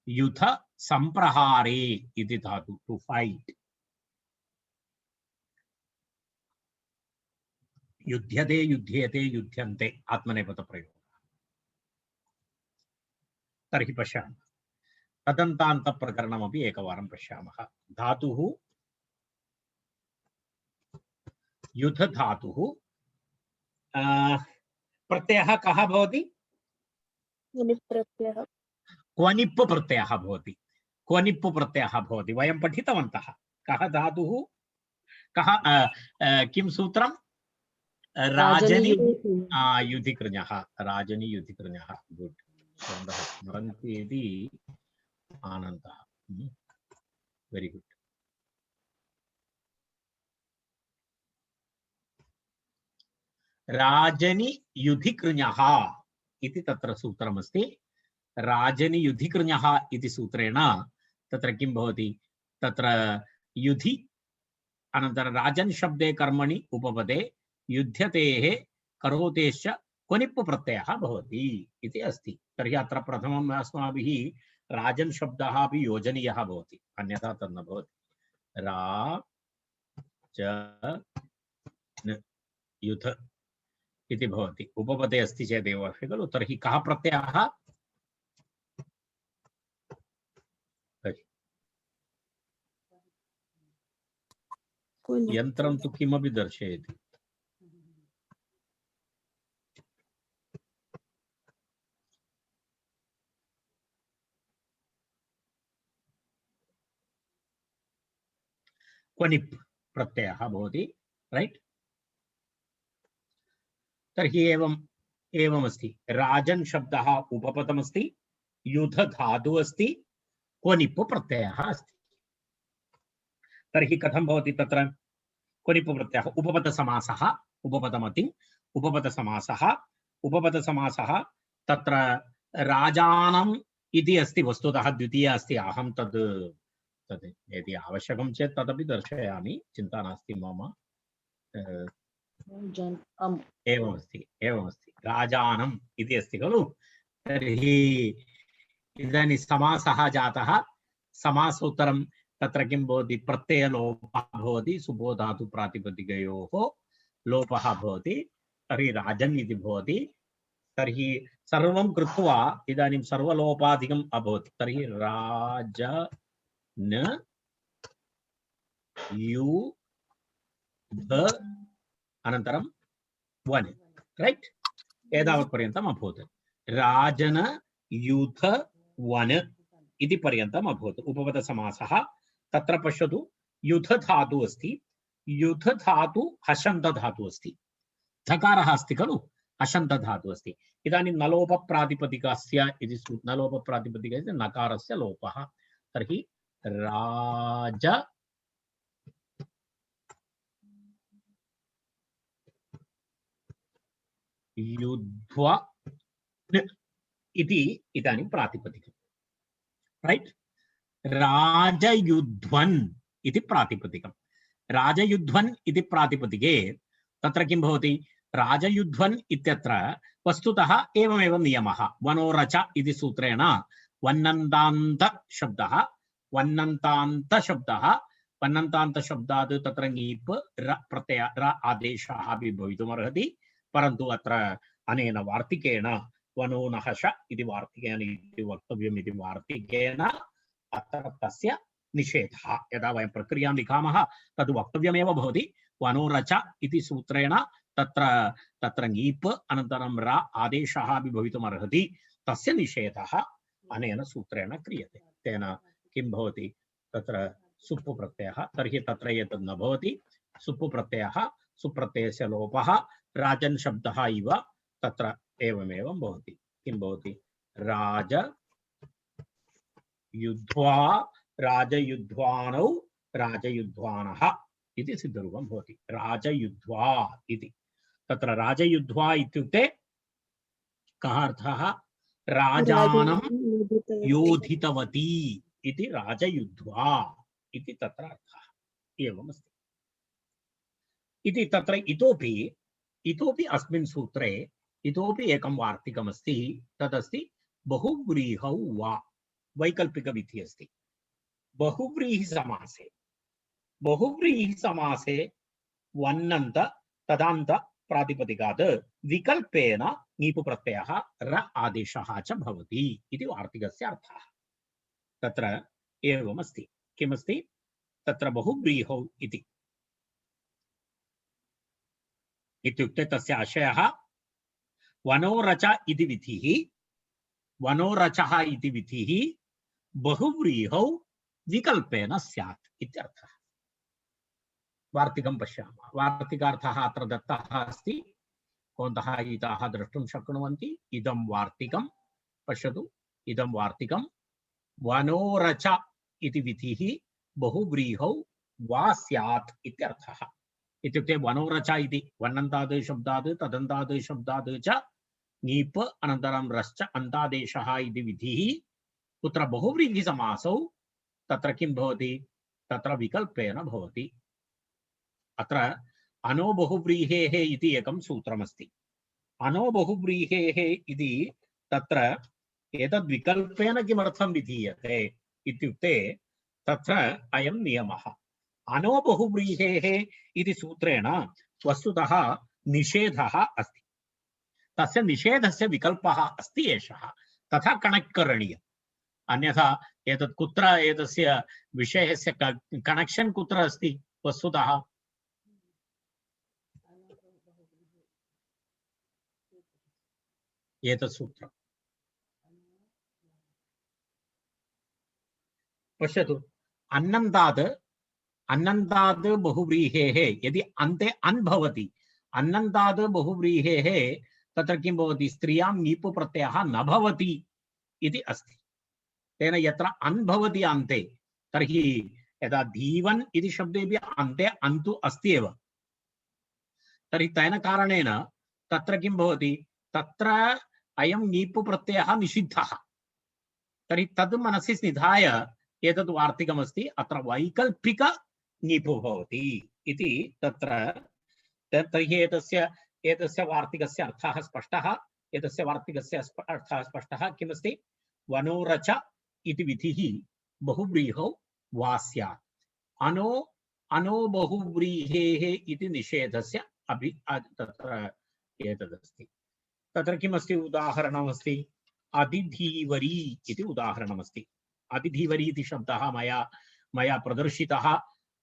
युद्ध संप्रहारे इति धातु टू फाइट युध्यते युध्येते युध्यन्ते आत्मनेपदप्रयोगः तर्हि पश्यामः तदन्तान्तप्रकरणमपि एकवारं पश्यामः धातुः युद्ध धातुः प्रत्ययः कः भवति? क्वनिप् प्रत्ययः। क्वनिप् प्रत्ययः भवति। क्वनिप् प्रत्ययः भवति। वयं पठितवन्तः। कः धातुः? कः किं सूत्रं? राजनि युधिकृञः। राजनि युधिकृञः। गुड्। भवन्तः स्मरन्ति इति आनन्दः। Very good. राजनि युधिकृञः इति तत्र सूत्रमस्ति। राजनि युधिकृञः इति सूत्रेण तत्र किं भवति? तत्र युधि अनन्तरं राजन् शब्दे कर्मणि उपपदे युध्यतेः करोतेश्च क्वनिप् प्रत्ययः भवति इति अस्ति। तर्हि अत्र प्रथमम् अस्माभिः राजन् शब्दः अपि योजनीयः भवति, अन्यथा तद् न भवति। राजन् युध इति भवति। उपपदे अस्ति चेदेव खलु। तर्हि कः प्रत्ययः? यन्त्रं तु किमपि दर्शयति। क्वनिप् प्रत्ययः भवति, रैट्? तर्हि एवमस्ति। राजन् शब्दः उपपदमस्ति, युध धातुः अस्ति, क्वनिप् प्रत्ययः अस्ति। तर्हि कथं भवति तत्र क्वनिप् प्रत्ययः? उपपदसमासः, उपपदमति, उपपदसमासः तत्र राजानम् इति अस्ति। वस्तुतः द्वितीया अस्ति। अहं तद् यदि आवश्यकं चेत् तदपि दर्शयामि, चिन्ता नास्ति मम। एवमस्ति राजानम् इति अस्ति खलु। तर्हि इदानीं समासः जातः। समासोत्तरं तत्र किं भवति? प्रत्ययलोपः भवति। सुबो धातु प्रातिपदिकयोः लोपः भवति। तर्हि राजन् इति भवति। तर्हि सर्वं कृत्वा इदानीं सर्वलोपाधिकम् अभवत्। तर्हि राजन् युध अनन्तरं वन्, रैट्? एतावत् पर्यन्तम् अभवत्। राजन युध वन् इति पर्यन्तम् अभवत् उपपदसमासः। तत्र पश्यतु, युध धातु अस्ति। युध धातु हषन्त धातु अस्ति। धकारः अस्ति खलु, हषन्त धातु अस्ति। इदानीं नलोपप्रातिपदिकस्य इति नलोपप्रातिपदिकस्य नकारस्य लोपः। तर्हि राज युध्व इति इदानीं प्रातिपदिकं, रैट्? राजयुध्वन् इति प्रातिपदिकं। राजयुध्वन् इति प्रातिपदिके तत्र किं भवति? राजयुध्वन् इत्यत्र वस्तुतः एवमेव नियमः। वनोरच इति सूत्रेण वन्नन्तान्तशब्दात् तत्र ङीप् र प्रत्यय र आदेशः अपि भवितुमर्हति। परन्तु अत्र अनेन वार्तिकेन वनो नहश इति वार्तिकेन इति वक्तव्यम् इति वार्तिकेन अत्र तस्य निषेधः। यदा वयं प्रक्रियां लिखामः तद् वक्तव्यमेव भवति। वनोरच इति सूत्रेण तत्र ङीप् अनन्तरं र आदेशः अपि भवितुमर्हति। तस्य निषेधः अनेन सूत्रेण क्रियते। तेन किं भवति? तत्र सुप् प्रत्ययः। तर्हि तत्र एतद् न भवति। सुप् प्रत्ययः, सुप्रत्ययस्य लोपः राजन् शब्दः इव तत्र एवमेवं भवति। किं भवति? राजयुध्वा राजयुध्वानौ राजयुध्वानः इति सिद्धरूपं भवति। राजयुध्वा इति तत्र राजयुध्वा इत्युक्ते कः अर्थः? राजानं योधितवती इति राजयुध्वा इति तत्र अर्थः। एवमस्ति। इति तत्र इतोपि अस्मिन् सूत्रे इतोपि एकं वार्तिकमस्ति। तदस्ति बहुव्रीहौ वा। वैकल्पिकविधिः अस्ति। बहुव्रीहिसमासे वन्नन्त तदान्त प्रातिपदिकात् विकल्पेन ङीप् प्रत्ययः र आदेशः च भवति इति वार्तिकस्य अर्थः। तत्र एवमस्ति। किमस्ति? तत्र बहुव्रीहौ इत्युक्ते तस्य आशयः वनोरच इति विधिः वनोरचः इति विधिः बहुव्रीहौ विकल्पेन स्यात् इत्यर्थः। वार्तिकं पश्यामः। वार्तिकार्थः अत्र दत्तः अस्ति। भवन्तः इतः द्रष्टुं शक्नुवन्ति। इदं वार्तिकं पश्यतु। इदं वार्तिकं वनोरच इति विधिः बहुव्रीहौ वा स्यात् इत्यर्थः। इत्युक्ते वनोरच इति वन्नन्ताद् शब्दाद् तदन्ताद् शब्दाद् च नीप् अनन्तरं रश्च अन्तादेशः इति विधिः कुत्र बहुव्रीहिसमासौ तत्र किं भवति? तत्र विकल्पेन भवति। अत्र अनो बहुव्रीहेः इति एकं सूत्रमस्ति। अनो बहुव्रीहेः इति तत्र एतद् विकल्पेन किमर्थं विधीयते इत्युक्ते तत्र अयं नियमः। अनो बहुव्रीहेः इति सूत्रेण वस्तुतः निषेधः अस्ति। तस्य निषेधस्य विकल्पः अस्ति एषः। तथा कनेक्ट् करणीयम्। अन्यथा एतत् कुत्र एतस्य विषयस्य कनेक्षन् कुत्र अस्ति? वस्तुतः एतत् सूत्रम् पश्यतु। अन्नन्ताद् बहुव्रीहेः यदि अन्ते अन् भवति, अन्नन्ताद् बहुव्रीहेः तत्र किं भवति? स्त्रियां नीप् प्रत्ययः न भवति इति अस्ति। तेन यत्र अन् भवति अन्ते, तर्हि यदा धीवन् इति शब्देपि अन्ते अन्तु अस्ति एव। तर्हि तेन कारणेन तत्र किं भवति? तत्र अयं नीप् प्रत्ययः निषिद्धः। तर्हि तद् मनसि निधाय एतद् वार्तिकमस्ति। अत्र वैकल्पिक नीप् भवति इति तत्र। तर्हि एतस्य वार्तिकस्य अर्थः स्पष्टः। एतस्य वार्तिकस्य अर्थः स्पष्टः। किमस्ति? वनोरच इति विधिः बहुव्रीहौ वा स्यात्। अनो बहुव्रीहेः इति निषेधस्य अपि तत्र एतदस्ति। तत्र किमस्ति? उदाहरणमस्ति अधिधीवरी इति उदाहरणमस्ति। अधिधीवरी इति शब्दः मया प्रदर्शितः।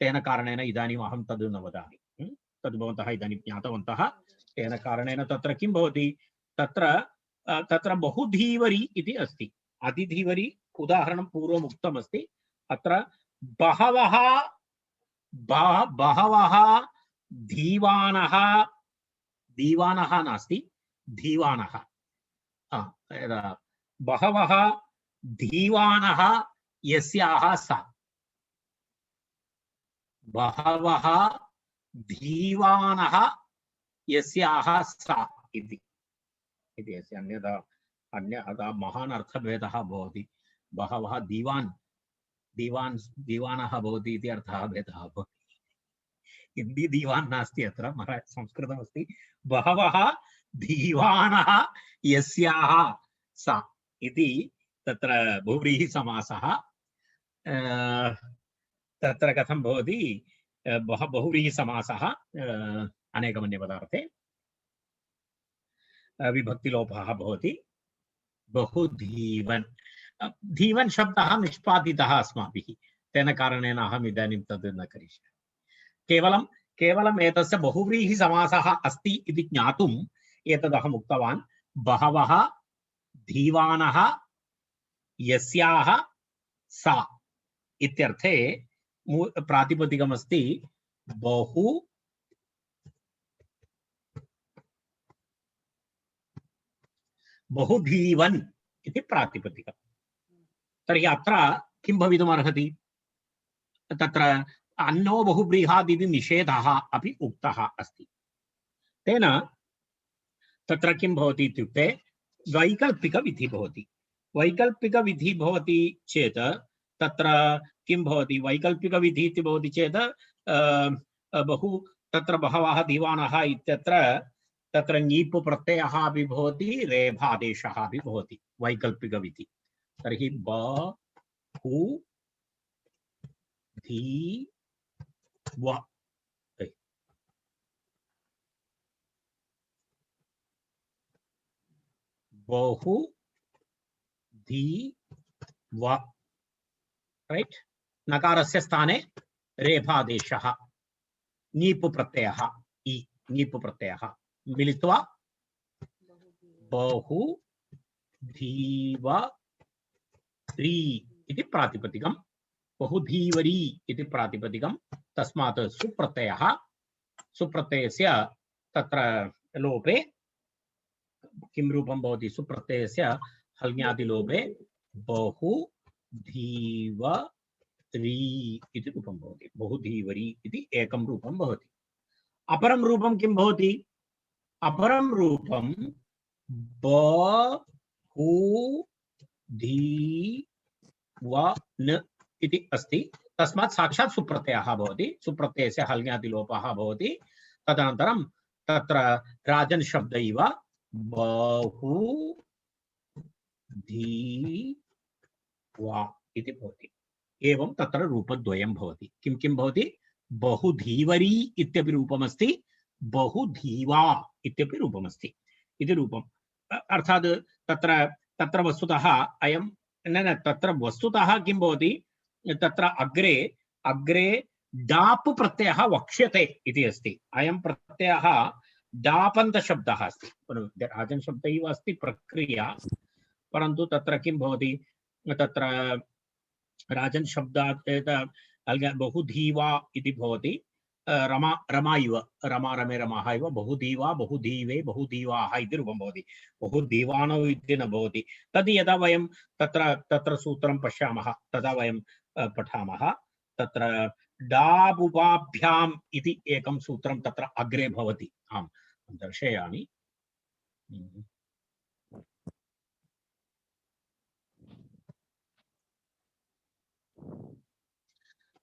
तेन कारणेन इदानीम् अहं तद् न वदामि। तद् भवन्तः इदानीं ज्ञातवन्तः। तेन कारणेन तत्र किं भवति? तत्र बहुधीवरी इति अस्ति। अधिधीवरी उदाहरणं पूर्वम् उक्तमस्ति। अत्र बहवः दीवानः नास्ति, धीवानः। बहवः धीवानः यस्याः सा। बहवः धीवानः यस्याः सा इति अस्य अन्यथा महान् अर्थभेदः भवति। बहवः दीवानः भवति इति अर्थः भेदः भवति। हिंदी दीवान नास्ति, अत्र संस्कृतमस्ति। बहवः दीवानः यस्याः सा इति तत्र बहुव्रीहि समासः। तत्र कथं भवति? बहुव्रीहि समासः अनेकमन्यपदार्थे विभक्तिलोपः भवति। बहुधीवन् धीवन् शब्दः निष्पादितः अस्माभिः। तेन कारणेन अहम् इदानीं तद् न करिष्यामि। केवलम् एतस्य बहुव्रीहि समासः अस्ति इति ज्ञातुम् एतदहम् उक्तवान्। बहवः धीवानः यस्याः सा इत्यर्थे प्रातिपदिकमस्ति बहुधीवन् इति प्रातिपदिकम्। तर्हि अत्र किं भवितुमर्हति? तत्र अन्नो बहुव्रीहाद् इति निषेधः अपि उक्तः अस्ति। तेन तत्र किं भवति इत्युक्ते वैकल्पिकविधिः भवति। वैकल्पिकविधिः भवति चेत् तत्र किं भवति? वैकल्पिकविधिः इति भवति चेत् तत्र बहवः दीवानः इत्यत्र तत्र नीप् प्रत्ययः अपि भवति, रेफादेशः अपि भवति वैकल्पिकविधिः। तर्हि बहुधीव राइट। नकारस्य स्थाने रेफादेशः नीप् प्रत्ययः इ नीप् प्रत्ययः मिलित्वा बहु धीवरी इति प्रातिपदिकं बहुधीवरी इति प्रातिपदिकं तस्मात् सुप्रत्ययः सुप्रत्ययस्य तत्र लोपे किं रूपं भवति सुप्रत्ययस्य हल्ङ्यादिलोपे बहुधीवरी इति रूपं भवति बहुधीवरी इति एकं रूपं भवति अपरं रूपं किं भवति अपरं रूपं बहुधीवन इति अस्ति तस्मात् साक्षात् सुप्रत्ययः भवति सुप्रत्ययस्य हल्ङ्यादिलोपः भवति तदनन्तरं तत्र राजन् शब्द इव बहुधीवा इति भवति एवं तत्र रूपद्वयं भवति किं किं भवति बहुधीवरी इत्यपि रूपमस्ति बहुधीवा इत्यपि रूपमस्ति इति रूपम् अर्थात् तत्र तत्र वस्तुतः अयं न तत्र वस्तुतः किं भवति तत्र अग्रे अग्रे डाप् प्रत्ययः वक्ष्यते इति अस्ति अयं प्रत्ययः डापन्त शब्दः अस्ति राजन् शब्द इव अस्ति प्रक्रिया परन्तु तत्र किं भवति तत्र राजन् शब्दात् बहुधीवा इति भवति रमा रमा इव रमा रमे रमाः इव बहुधीवा बहुधीवे बहुधीवाः इति रूपं भवति बहुधीवानौ इति न भवति तद् यदा वयं तत्र सूत्रं पश्यामः तदा वयं पठामः तत्र डाबुबाभ्याम् इति एकं सूत्रं तत्र अग्रे भवति आम् दर्शयामि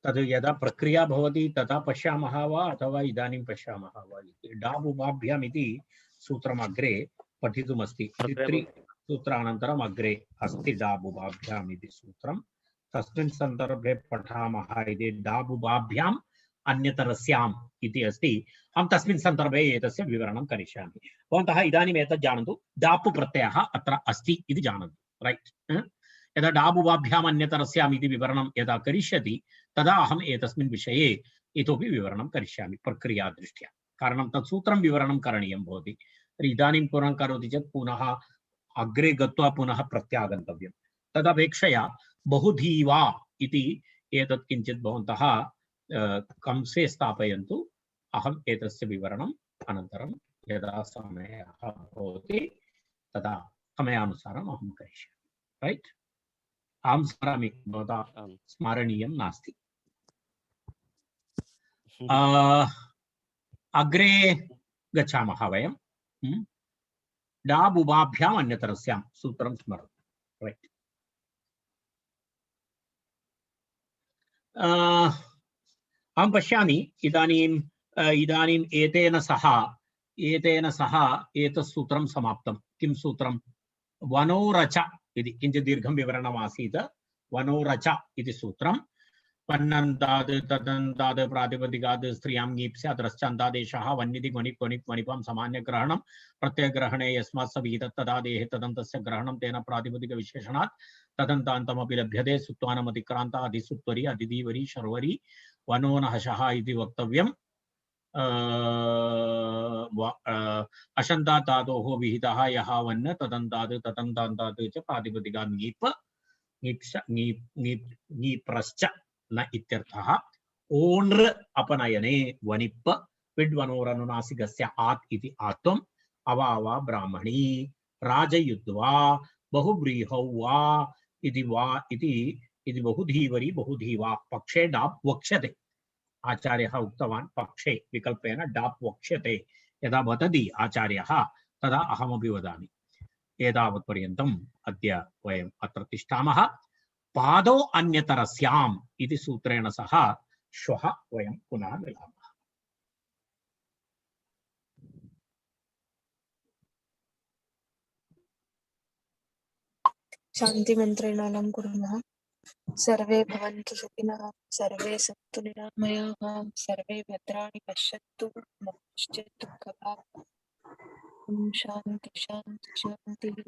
तद् यदा प्रक्रिया भवति तदा पश्यामः वा अथवा इदानीं पश्यामः वा इति डाबुबाभ्याम् इति सूत्रम् अग्रे पठितुमस्ति सूत्रानन्तरम् अग्रे अस्ति डाबुबाभ्याम् इति सूत्रं तस्मिन् सन्दर्भे पठामः इति डाबुबाभ्याम् अन्यतरस्याम् इति अस्ति अहं तस्मिन् सन्दर्भे एतस्य विवरणं करिष्यामि भवन्तः इदानीम् एतत् जानन्तु डापु प्रत्ययः अत्र अस्ति इति जानन्तु रैट् यदा डाबुबाभ्याम् अन्यतरस्याम् इति विवरणं यदा करिष्यति तदा अहम् एतस्मिन् विषये इतोपि विवरणं करिष्यामि प्रक्रियादृष्ट्या कारणं तत् सूत्रं विवरणं करणीयं भवति इदानीं पुनः करोति चेत् पुनः अग्रे गत्वा पुनः प्रत्यागन्तव्यं तदपेक्षया बहुधीवा इति एतत् किञ्चित् भवन्तः कंसे स्थापयन्तु अहम् एतस्य विवरणम् अनन्तरं यदा समयः भवति तदा समयानुसारम् अहं करिष्यामि रैट् अहं स्मरामि भवता स्मरणीयं नास्ति अग्रे गच्छामः वयं डाबुबाभ्याम् अन्यतरस्यां सूत्रं स्मरतु रैट् अहं पश्यामि इदानीम् एतेन सह एतत् सूत्रं समाप्तं किं सूत्रं वनोरच इति किञ्चित् दीर्घं विवरणमासीत् वनोरच इति सूत्रं वन्नन्ताद् तदन्ताद् प्रातिपदिकाद् स्त्रियां ङीप् स्यात् रश्चान्तादेशः वन्निति क्वणिक् क्वणिक् क्वणिपां सामान्यग्रहणं प्रत्ययग्रहणे यस्मात् सविहितः तदादेः तदन्तस्य ग्रहणं तेन प्रातिपदिकविशेषणात् तदन्तान्तमपि लभ्यते सुत्वानमतिक्रान्ता अधिसुत्वरी अधिधीवरी शर्वरी वनोनहशः इति वक्तव्यम् अशन्तात् धातोः विहितः यः वन् तदन्तात् तदन्तान्तात् च प्रातिपदिकात् ङीप्रश्च न इत्यर्थः ओण्र् अपनयने वनिप् विड्वनोरनुनासिकस्य आत् इति आत्वम् अवावा ब्राह्मणी राजयुद्ध्वा बहुव्रीहौ वा इति बहुधीवरी बहुधीवा पक्षे डाप् वक्ष्यते आचार्यः उक्तवान् पक्षे विकल्पेन डाप् वक्ष्यते यदा वदति आचार्यः तदा अहमपि वदामि एतावत्पर्यन्तम् अद्य वयम् अत्र तिष्ठामः पादौ अन्यतरस्याम् इति सूत्रेण सह श्वः वयं पुनः मिलामः शान्तिमन्त्रेणानं कुर्मः सर्वे भवन्तु सुखिनः सर्वे सन्तु निरामयाः सर्वे भद्राणि पश्यन्तु मा कश्चित् दुःखभाग् शान्ति शान्ति शान्तिः